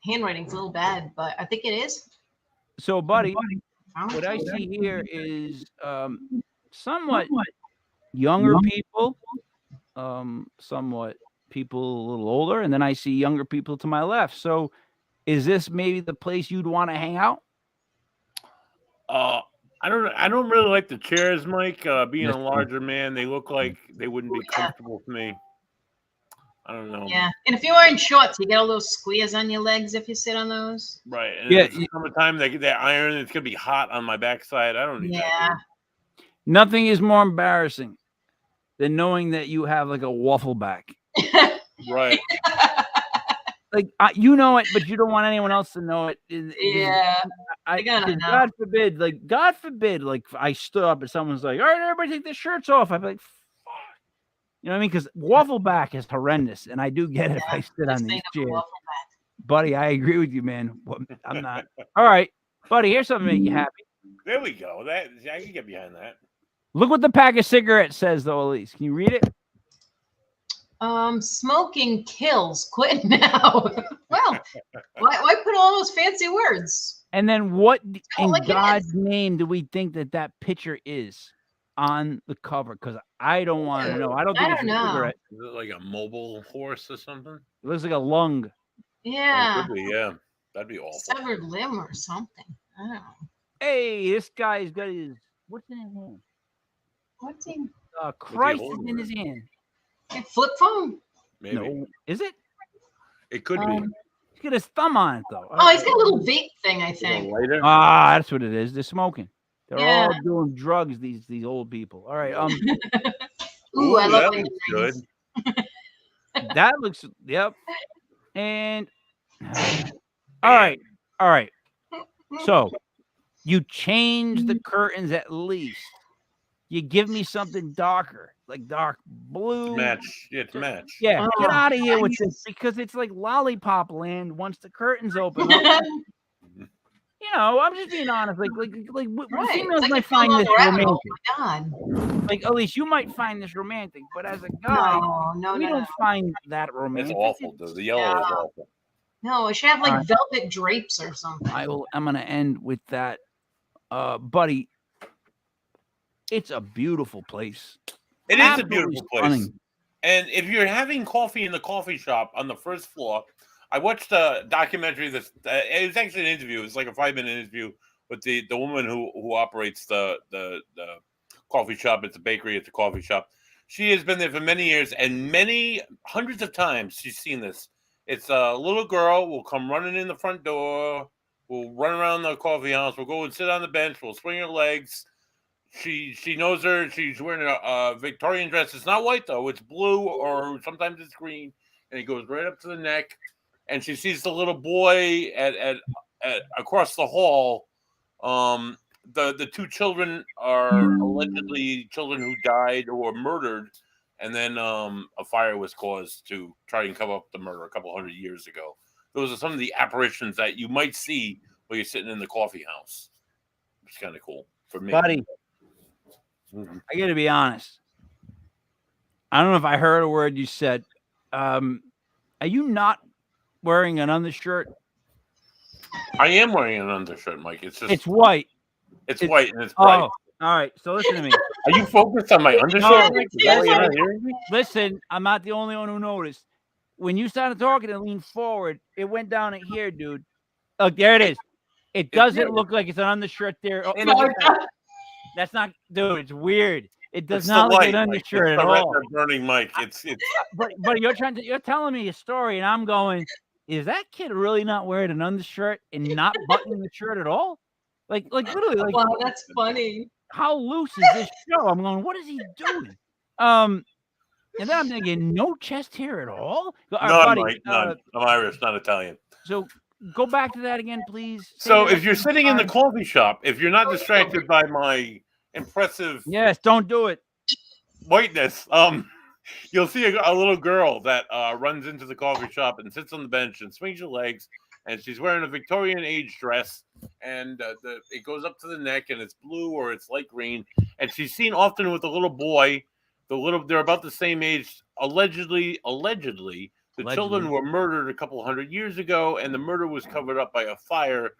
handwriting's a little bad, but I think it is. So, buddy, what I see here is somewhat younger people, somewhat people a little older, and then I see younger people to my left. So, is this maybe the place you'd want to hang out? I don't really like the chairs, Mike. Being a larger man, they look like they wouldn't be comfortable for me. I don't know. Yeah. And if you're wearing shorts, you get all those squeers on your legs if you sit on those. Right. And Yeah, in the summertime, they get that iron. It's gonna be hot on my backside. I don't need that. Nothing is more embarrassing than knowing that you have like a waffle back. Right. Like you know it, but you don't want anyone else to know it. Yeah. I gotta know. God forbid, like I stood up and someone's like, "All right, everybody, take their shirts off." I'd be like, "Fuck," you know what I mean? Because waffle back is horrendous, and I do get it if I sit on these chairs. Buddy, I agree with you, man. I'm not. All right, buddy. Here's something to make you happy. There we go. I can get behind that. Look what the pack of cigarettes says, though, Elise. Can you read it? Smoking kills. Quit now. Well, why put all those fancy words? And then what in like it God's name do we think that picture is? on the cover? Because I don't want to know. I don't think it's a cigarette. Is it like a mobile horse or something? It looks like a lung. Yeah. It could be, yeah. That'd be awful. Severed limb or something. I don't know. Hey, this guy's got his, what's in his hand? What's he? Christ is in his hand. A flip phone? Maybe. No, is it? It could be. He's got his thumb on it though. Oh, he's got a little vape thing, I think. Lighter? Ah, that's what it is. They're smoking. They're Yeah. all doing drugs. These old people. All right. Ooh, I love that when looks you good. That looks. Yep. And all right. So you change the curtains at least. You give me something darker, like dark blue. Match. Yeah, to match. Yeah, Oh, get out of here with nice. this because it's like lollipop land once the curtains open up. You know, I'm just being honest. Like Right. females Like might a find this rabbit. romantic. Oh my God. Like Elise, you might find this romantic, but as a guy, No, we don't find that romantic. It's awful, though. The yellow is awful. No, it should have like Alright. velvet drapes or something. I'm gonna end with that, buddy. It's a beautiful place. It is a Absolutely beautiful place. stunning. And if you're having coffee in the coffee shop on the first floor, I watched a documentary. It was actually an interview. It was like a 5-minute interview with the woman who operates the coffee shop. It's a bakery. It's a coffee shop. She has been there for many years, and many hundreds of times she's seen this. It's a little girl will come running in the front door. We'll run around the coffee house. We'll go and sit on the bench. We'll swing her legs. She knows her. She's wearing a Victorian dress. It's not white though. It's blue or sometimes it's green, and it goes right up to the neck. And she sees the little boy at across the hall. The two children are allegedly children who died or murdered, and then a fire was caused to try and cover up the murder a couple 100 years ago. Those are some of the apparitions that you might see while you're sitting in the coffee house. It's kind of cool for me, Buddy. I got to be honest. I don't know if I heard a word you said. Are you not wearing an undershirt? I am wearing an undershirt, Mike. It's just It's white. It's white and it's bright. Oh, all right. So listen to me. Are you focused on my undershirt? Mike? Is that why you're not hearing me? Listen, I'm not the only one who noticed. When you started talking and leaned forward, it went down at here, dude. Look, there it is. It doesn't look like it's an undershirt there. Oh, look at that. That's not, dude. It's weird. It does It's not the look light, like an Mike. undershirt It's at the all. retina burning, Mike. It's But you're telling me a story, and I'm going, is that kid really not wearing an undershirt and not buttoning the shirt at all? Like literally, like Wow, that's funny. how loose is this show? I'm going, what is he doing? And then I'm thinking, no chest hair at all. All right, none, buddy, Mike. None. I'm Irish, not Italian. So go back to that again, please. So Say that if you're sitting in the coffee shop, if you're not distracted by my impressive yes, don't do it. whiteness, you'll see a little girl that runs into the coffee shop and sits on the bench and swings her legs, and she's wearing a Victorian age dress, and it goes up to the neck, and it's blue or it's light green, and she's seen often with a little boy. They're about the same age. Allegedly, the children were murdered a couple 100 years ago, and the murder was covered up by a fire.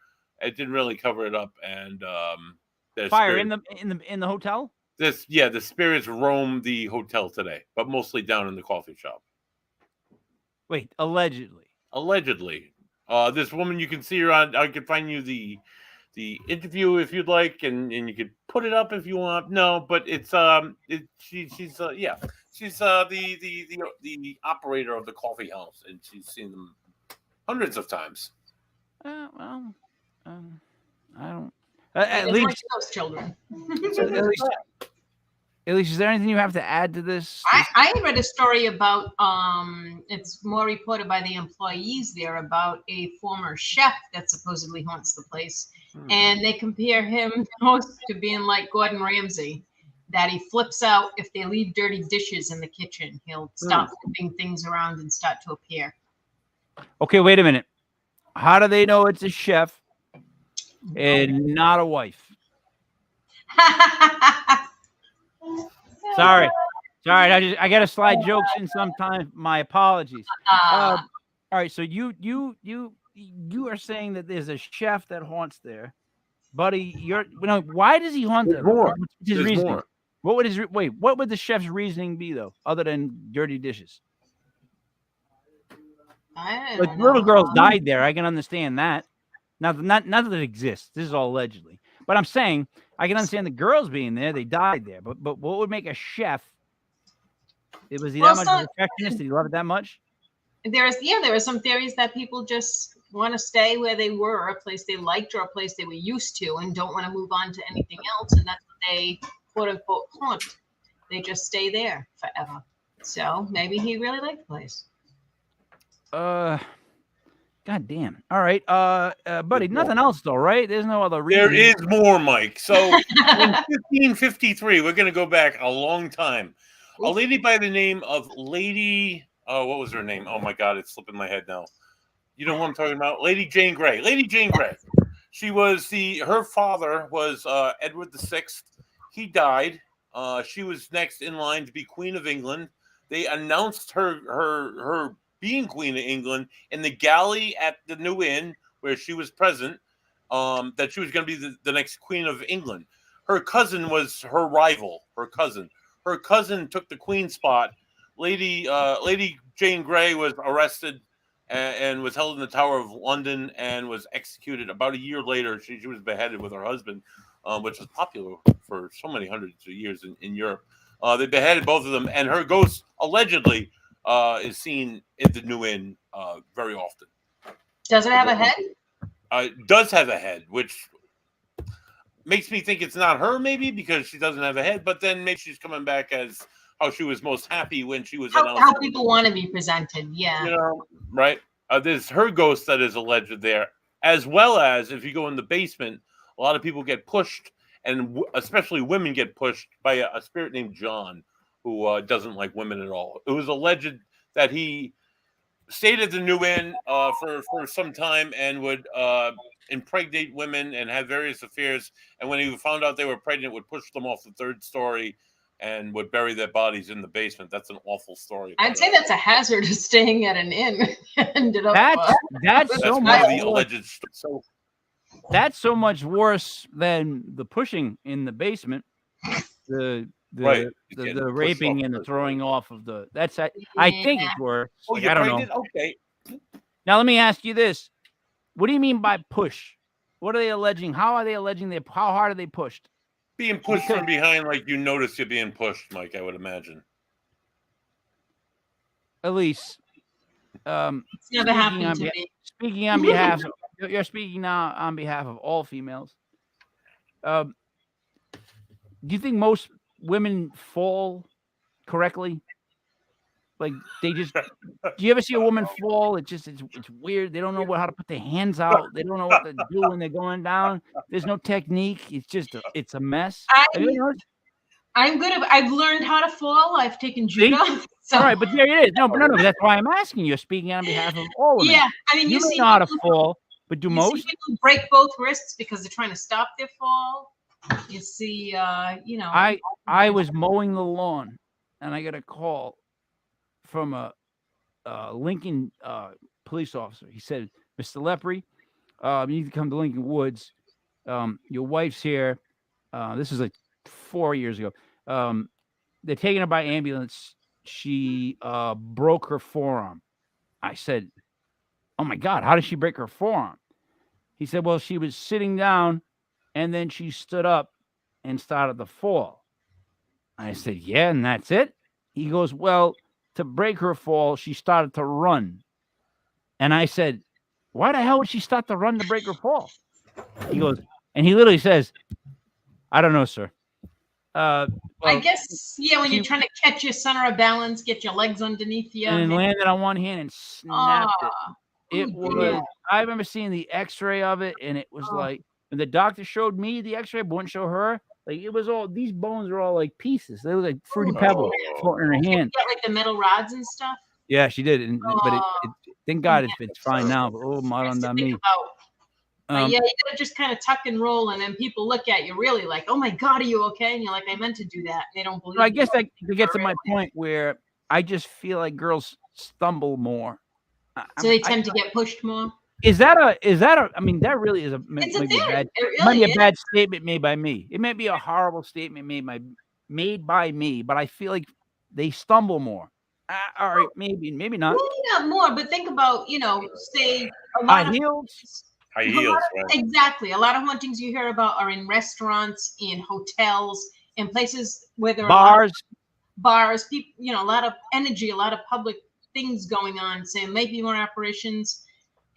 It didn't really cover it up, and Fire in the hotel. the spirits roam the hotel today, but mostly down in the coffee shop. Wait, allegedly. Allegedly, this woman, you can see her on. I could find you the interview if you'd like, and you could put it up if you want. No, but it's she's the operator of the coffee house, and she's seen them hundreds of times. Well, I don't. It's At like least, those children. at least, is there anything you have to add to this? I read a story about it's more reported by the employees there about a former chef that supposedly haunts the place, and they compare him most to being like Gordon Ramsay, that he flips out if they leave dirty dishes in the kitchen. He'll stop flipping things around and start to appear. Okay, wait a minute. How do they know it's a chef and not a wife? Sorry. I got to slide jokes in sometimes. My apologies. All right, so you are saying that there's a chef that haunts there, buddy. Why does he haunt there? More. What's his There's reasoning? more. What would what would the chef's reasoning be though, other than dirty dishes? I Like don't little know. girls died there. I can understand that. Not that it exists. This is all allegedly. But I'm saying I can understand the girls being there. They died there. But what would make a chef? Was he Well, that much of a perfectionist? Did he love it that much? There are some theories that people just want to stay where they were, a place they liked or a place they were used to, and don't want to move on to anything else. And that's what they quote unquote haunt. They just stay there forever. So maybe he really liked the place. God damn. All right. Buddy, nothing else though, right? There's no other reason. There is more, Mike. So in 1553, we're going to go back a long time. A lady by the name of Lady, what was her name? Oh my God, it's slipping my head now. You know what I'm talking about? Lady Jane Grey. Lady Jane Grey. She was her father was Edward VI. He died. She was next in line to be Queen of England. They announced her being Queen of England in the galley at the New Inn where she was present, that she was going to be the next Queen of England. Her cousin was her rival, her cousin took the queen spot. Lady Jane Grey was arrested and was held in the Tower of London and was executed. About a year later, she was beheaded with her husband, which was popular for so many hundreds of years in Europe. They beheaded both of them, and her ghost allegedly is seen at the New Inn very often. Does it have a head? It does have a head, which makes me think it's not her, maybe because she doesn't have a head. But then maybe she's coming back as how she was most happy when she was announced. How people want to be presented, yeah. You know, right? There's her ghost that is alleged there, as well as if you go in the basement, a lot of people get pushed, and especially women get pushed by a spirit named John, who doesn't like women at all. It was alleged that he stayed at the New Inn for some time and would impregnate women and have various affairs. And when he found out they were pregnant, would push them off the third story and would bury their bodies in the basement. That's an awful story. I'd say that's a hazard of staying at an inn. Ended up. That's so one much. of the alleged. So that's so much worse than the pushing in the basement. The raping and the throwing off of the. That's I think it's worse. Oh, I don't know. Okay. Now let me ask you this: what do you mean by push? What are they alleging? How are they alleging how hard are they pushed? Being pushed from behind, like you notice you're being pushed, Mike. I would imagine. Elise, it's never happened to me. Speaking on behalf, you're speaking now on behalf of all females. Do you think most women fall correctly? Like they just, do you ever see a woman fall? It's weird. They don't know how to put their hands out. They don't know what to do when they're going down. There's no technique. It's a mess. I'm good. I've learned how to fall. I've taken judo. So. All right, but there it is. No, that's why I'm asking you. Speaking on behalf of all women. Yeah, I mean, you know how to fall, but do most people break both wrists because they're trying to stop their fall? You see, I was mowing the lawn, and I got a call from a Lincoln police officer. He said, "Mr. Lepre, you need to come to Lincoln Woods. Your wife's here." This is like 4 years ago. They're taking her by ambulance. She broke her forearm. I said, "Oh my God, how did she break her forearm?" He said, "Well, she was sitting down, and then she stood up and started to fall." I said, "Yeah, and that's it?" He goes, "Well, to break her fall, she started to run." And I said, "Why the hell would she start to run to break her fall?" He goes, and he literally says, "I don't know, sir." Well, I guess, when you're trying to catch your center of balance, get your legs underneath you. And then landed on one hand and snapped it. It was, I remember seeing the x-ray of it, and it was like, and the doctor showed me the x-ray, but wouldn't show her. Like, it was all, these bones were all like pieces. They were like fruity pebbles floating in her hand. Got like the metal rods and stuff? Yeah, she did. But it thank God it's fine now. But on me. You gotta just kind of tuck and roll, and then people look at you really like, "Oh my God, are you okay?" And you're like, "I meant to do that." And they don't believe. I guess that gets to my point where I just feel like girls stumble more. So they tend to get pushed more. Is that a? I mean, that really is It's a bad. It Might be really a bad statement made by me. It may be a horrible statement made by made by me, but I feel like they stumble more. All right, maybe not. Maybe not more, but think about, say a High lot of heels. High heels, right? exactly. A lot of hauntings you hear about are in restaurants, in hotels, in places where there are Bars. bars, people, a lot of energy, a lot of public things going on, saying maybe more apparitions.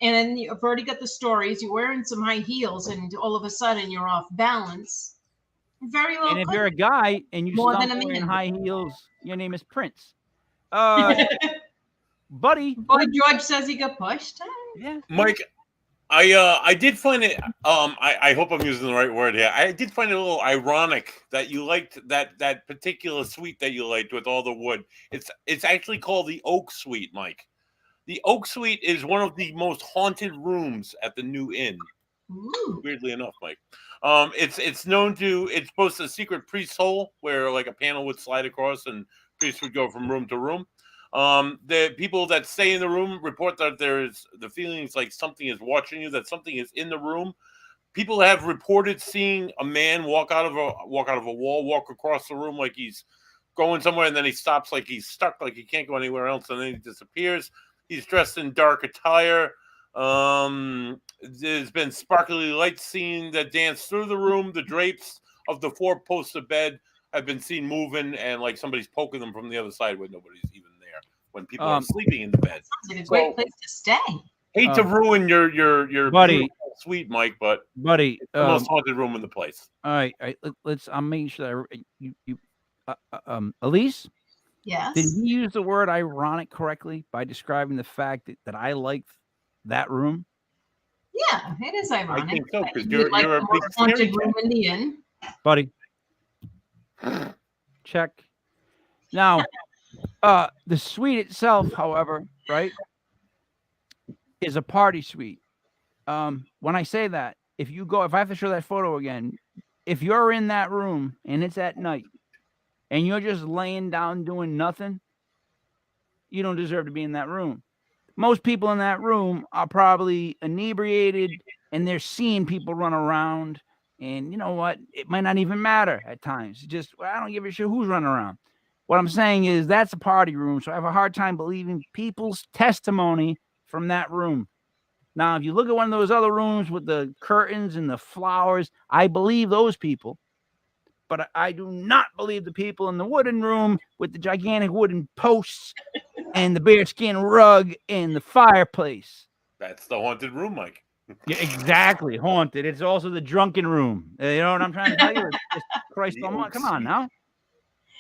And then you've already got the stories. You're wearing some high heels, and all of a sudden you're off balance. Very well. And if you're a guy and you More than a stumble in man. high heels, your name is Prince. Buddy. Boy George says he got pushed. Yeah. Mike, I did find it. I hope I'm using the right word here. I did find it a little ironic that you liked that particular suite that you liked with all the wood. It's actually called the Oak Suite, Mike. The Oak Suite is one of the most haunted rooms at the New Inn. Ooh. Weirdly enough, Mike. It's known to it's boasts a secret priest's hole where like a panel would slide across and priests would go from room to room. The people that stay in the room report that there's the feelings like something is watching you, that something is in the room. People have reported seeing a man walk out of a wall, walk across the room like he's going somewhere, and then he stops like he's stuck, like he can't go anywhere else, and then he disappears. He's dressed in dark attire. There's been sparkly lights seen that dance through the room. The drapes of the 4-poster bed have been seen moving, and like somebody's poking them from the other side when nobody's even there. When people are sleeping in the bed, Sounds like a great place to stay. Hate to ruin your buddy suite, Mike, but buddy, it's the most haunted room in the place. All right, let's. I'm making sure that you Elise. Yes. Did he use the word ironic correctly by describing the fact that I liked that room? Yeah, it is ironic. I think so, because You you're like a the big most haunted scary room cat. in the inn. Buddy. Check. Now, the suite itself, however, right, is a party suite. When I say that, if I have to show that photo again, if you're in that room and it's at night and you're just laying down doing nothing, you don't deserve to be in that room. Most people in that room are probably inebriated and they're seeing people run around. And you know what? It might not even matter at times. I don't give a shit who's running around. What I'm saying is that's a party room. So I have a hard time believing people's testimony from that room. Now, if you look at one of those other rooms with the curtains and the flowers, I believe those people. But I do not believe the people in the wooden room with the gigantic wooden posts and the bearskin rug and the fireplace. That's the haunted room, Mike. Yeah, exactly. Haunted. It's also the drunken room. You know what I'm trying to tell you? It's Christ almighty. Come on now.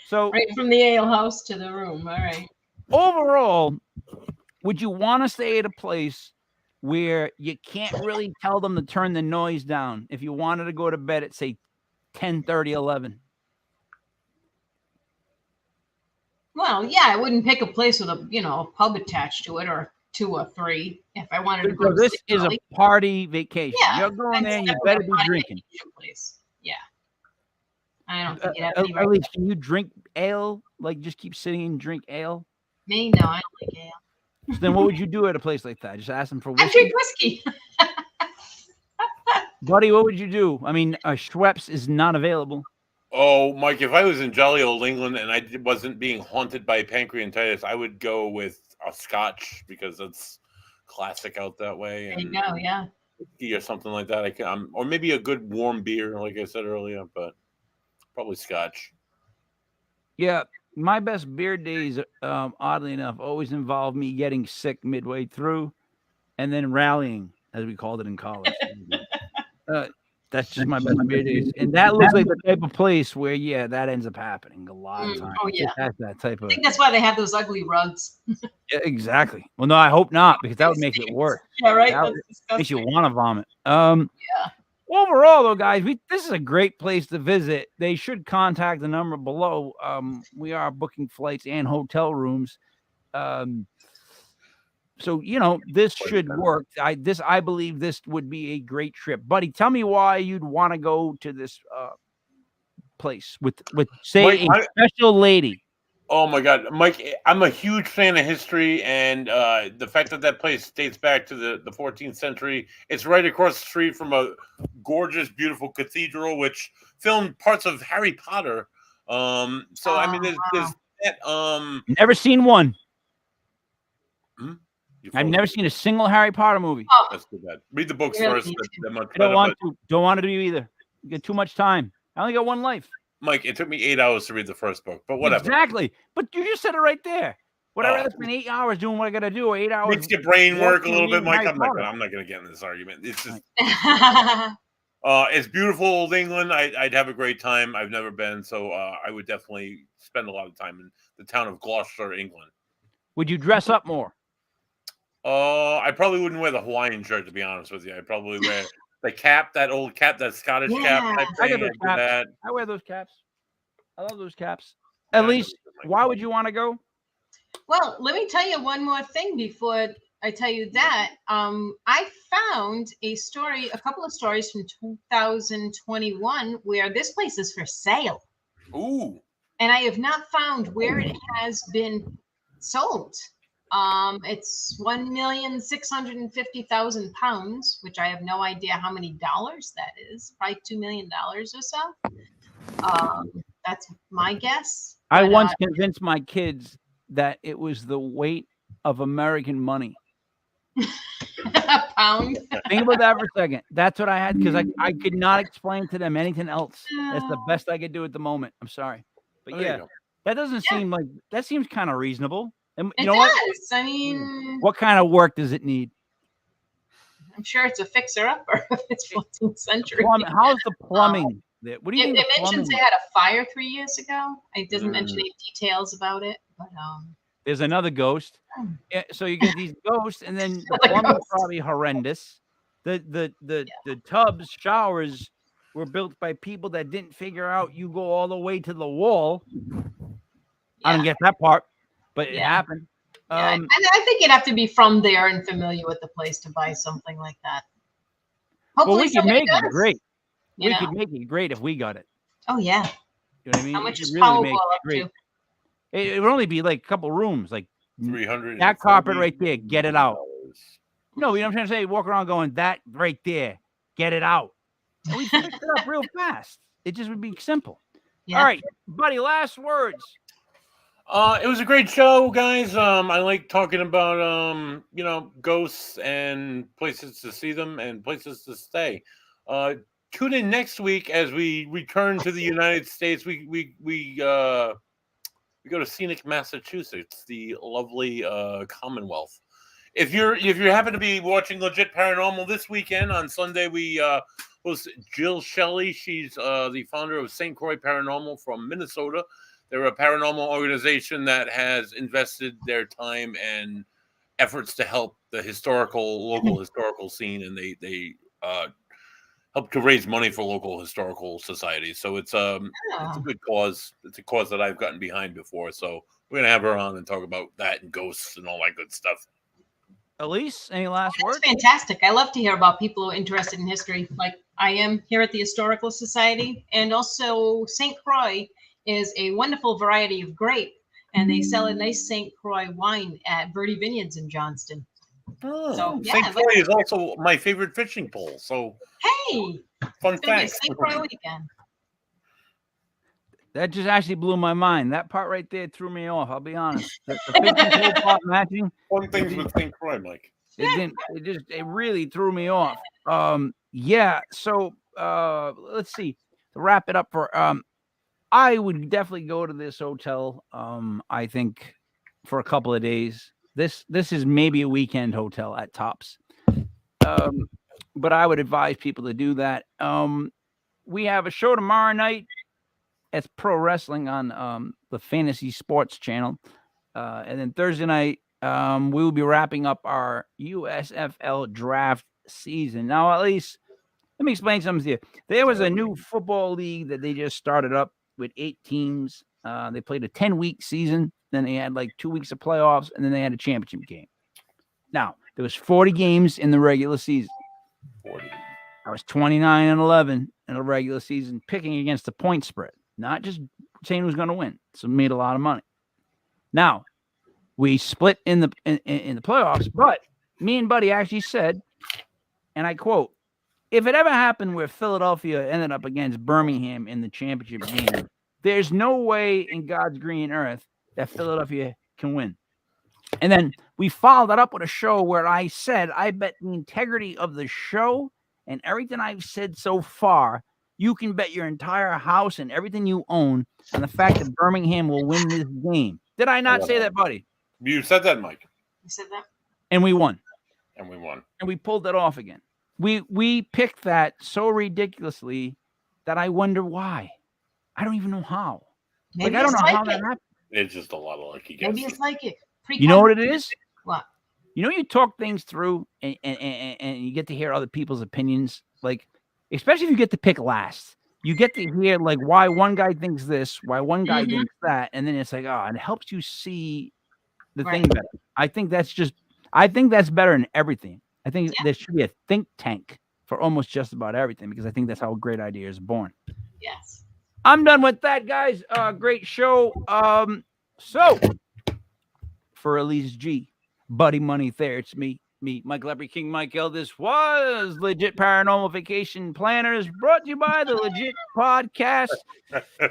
So Right from the ale house to the room. All right. Overall, would you want to stay at a place where you can't really tell them to turn the noise down if you wanted to go to bed at, say, 10:30, 11? Well, yeah, I wouldn't pick a place with a pub attached to it or 2 or 3 if I wanted to go. So this is a party vacation. Yeah, you're going there and you better be drinking. Place. Yeah. I don't think At least, can you drink ale? Like, just keep sitting and drink ale? Me? No, I don't like ale. So then what would you do at a place like that? Just ask them for I whiskey? drink whiskey. Buddy, what would you do? I mean, Schweppes is not available. Oh, Mike, if I was in jolly old England and I wasn't being haunted by pancreatitis, I would go with a scotch because it's classic out that way. There you go, yeah. Or something like that. Or maybe a good warm beer, like I said earlier, but probably scotch. Yeah, my best beer days, oddly enough, always involve me getting sick midway through and then rallying, as we called it in college. That's just my best beer days. And that looks like the type of place where, yeah, that ends up happening a lot of times. Oh, yeah. That's that type of. I think that's why they have those ugly rugs. Yeah, exactly. Well, no, I hope not, because that would make it worse. Yeah, right. That makes you want to vomit. Yeah. Overall, though, guys, this is a great place to visit. They should contact the number below. We are booking flights and hotel rooms. So, this should work. I believe this would be a great trip. Buddy, tell me why you'd want to go to this place with say, Mike, a special lady. Oh, my God. Mike, I'm a huge fan of history, and the fact that place dates back to the 14th century. It's right across the street from a gorgeous, beautiful cathedral, which filmed parts of Harry Potter So I mean, there's that. Never seen one. You I've froze never me. seen a single Harry Potter movie. Oh, That's too bad. Read the books You really first. need to. They're much I don't better, want but to. Don't want to do either. You get too much time. I only got one life. Mike, it took me 8 hours to read the first book, but whatever. Exactly. But you just said it right there. Would I Oh. rather spend 8 hours doing what I got to do, or 8 hours? Makes your brain work a little bit, watching Mike. Harry I'm not Potter? gonna get into this argument. It's just yeah. it's beautiful old England. I'd have a great time. I've never been, so I would definitely spend a lot of time in the town of Gloucester, England. Would you dress up more? I probably wouldn't wear the Hawaiian shirt, to be honest with you. I'd probably wear the cap, that old cap, that Scottish cap type I got thing. those I'd do caps. that. I wear those caps. I love those caps. Yeah, At I least, know what why would you want to go? Well, let me tell you one more thing before I tell you that. I found a couple of stories from 2021 where this place is for sale. Ooh. And I have not found where it has been sold. It's £1,650,000, which I have no idea how many dollars that is. Probably $2 million or so. That's my guess. I But, once convinced my kids that it was the weight of American money. a pound. Think about that for a second. That's what I had because I could not explain to them anything else. That's the best I could do at the moment. I'm sorry. But There you yeah, go. that doesn't seem like that seems kind of reasonable. And you It know does. what? I mean, What kind of work does it need? I'm sure it's a fixer-upper if it's 14th century. How's the plumbing? What do you It think? the mentions plumbing they is? had a fire 3 years ago. It doesn't mention any details about it, but There's another ghost. Oh. Yeah, so you get these ghosts, and then the Another plumbing's ghost. probably horrendous. The tubs, showers were built by people that didn't figure out you go all the way to the wall. I don't get that part, but it Yeah. happened. yeah. And I think you'd have to be from there and familiar with the place to buy something like that. Well, Hopefully we could somebody make does. it great. you We know. could make it great if we got it. Oh yeah. You know what I mean? How We much could is really Powerball make it up great. to? It would only be like a couple rooms, like 300. that carpet right there. Get it out. No, you know what I'm trying to say? Walk around going, that right there, get it out. And we'd fix it up real fast. It just would be simple. Yeah. All right, buddy, last words. It was a great show, guys. I like talking about ghosts and places to see them and places to stay. Tune in next week as we return to the United States. We go to scenic Massachusetts, the lovely Commonwealth. If you happen to be watching Legit Paranormal this weekend on Sunday, we host Jill Shelley. She's the founder of St. Croix Paranormal from Minnesota. They're a paranormal organization that has invested their time and efforts to help the local historical scene, and they help to raise money for local historical societies. So it's a good cause. It's a cause that I've gotten behind before. So we're gonna have her on and talk about that and ghosts and all that good stuff. Elise, any last That's words? fantastic. I love to hear about people who are interested in history, like I am here at the Historical Society. And also, St. Croix is a wonderful variety of grape, and they sell a nice St. Croix wine at Verde Vineyards in Johnston. So, yeah, St. Croix is also my favorite fishing pole. So Hey, fun it's gonna be a fact. St. Croix weekend. That just actually blew my mind. That part right there threw me off. I'll be honest. The fishing pole part matching. Fun things with St. Croix, Mike. It really threw me off. Yeah. So let's see. To wrap it up for I would definitely go to this hotel. I think for a couple of days. This is maybe a weekend hotel at tops. But I would advise people to do that. We have a show tomorrow night. It's pro wrestling on the Fantasy Sports channel. And then Thursday night, we will be wrapping up our USFL draft season. Now, at least, let me explain something to you. There was a new football league that they just started up with 8 teams. They played a 10-week season. Then they had like 2 weeks of playoffs, and then they had a championship game. Now, there was 40 games in the regular season. 40. I was 29-11 in the regular season, picking against the point spread, not just saying who's going to win. So made a lot of money. Now, we split in the playoffs, but me and Buddy actually said, and I quote, if it ever happened where Philadelphia ended up against Birmingham in the championship game, There's no way in God's green earth that Philadelphia can win. And then we followed that up with a show where I said, I bet the integrity of the show and everything I've said so far, you can bet your entire house and everything you own on the fact that Birmingham will win this game. Did I not say that, buddy? You said that, Mike. You said that? And we won. And we won. And we pulled it off again. We picked that so ridiculously that I wonder why. I don't even know how. Maybe I don't it's know how psychic. that happened. It's just a lot of lucky Maybe guesses. it's psychic. You know what it is? What? You know, you talk things through and you get to hear other people's opinions, like, especially if you get to pick last. You get to hear, like, why one guy thinks this, why one guy thinks that, and then it's like, oh, it helps you see the thing better. I think that's better in everything. I think there should be a think tank for almost just about everything, because I think that's how a great idea is born. Yes. I'm done with that, guys. Great show. So for Elise G, Buddy Money Thayer, it's me, Mike Leopard King, Mike L. This was Legit Paranormal Vacation Planners, brought to you by the Legit Podcast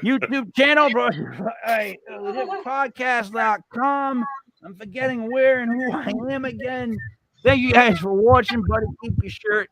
YouTube channel, brought to you by legitpodcast.com. I'm forgetting where and who I am again. Thank you guys for watching, buddy. Keep your shirt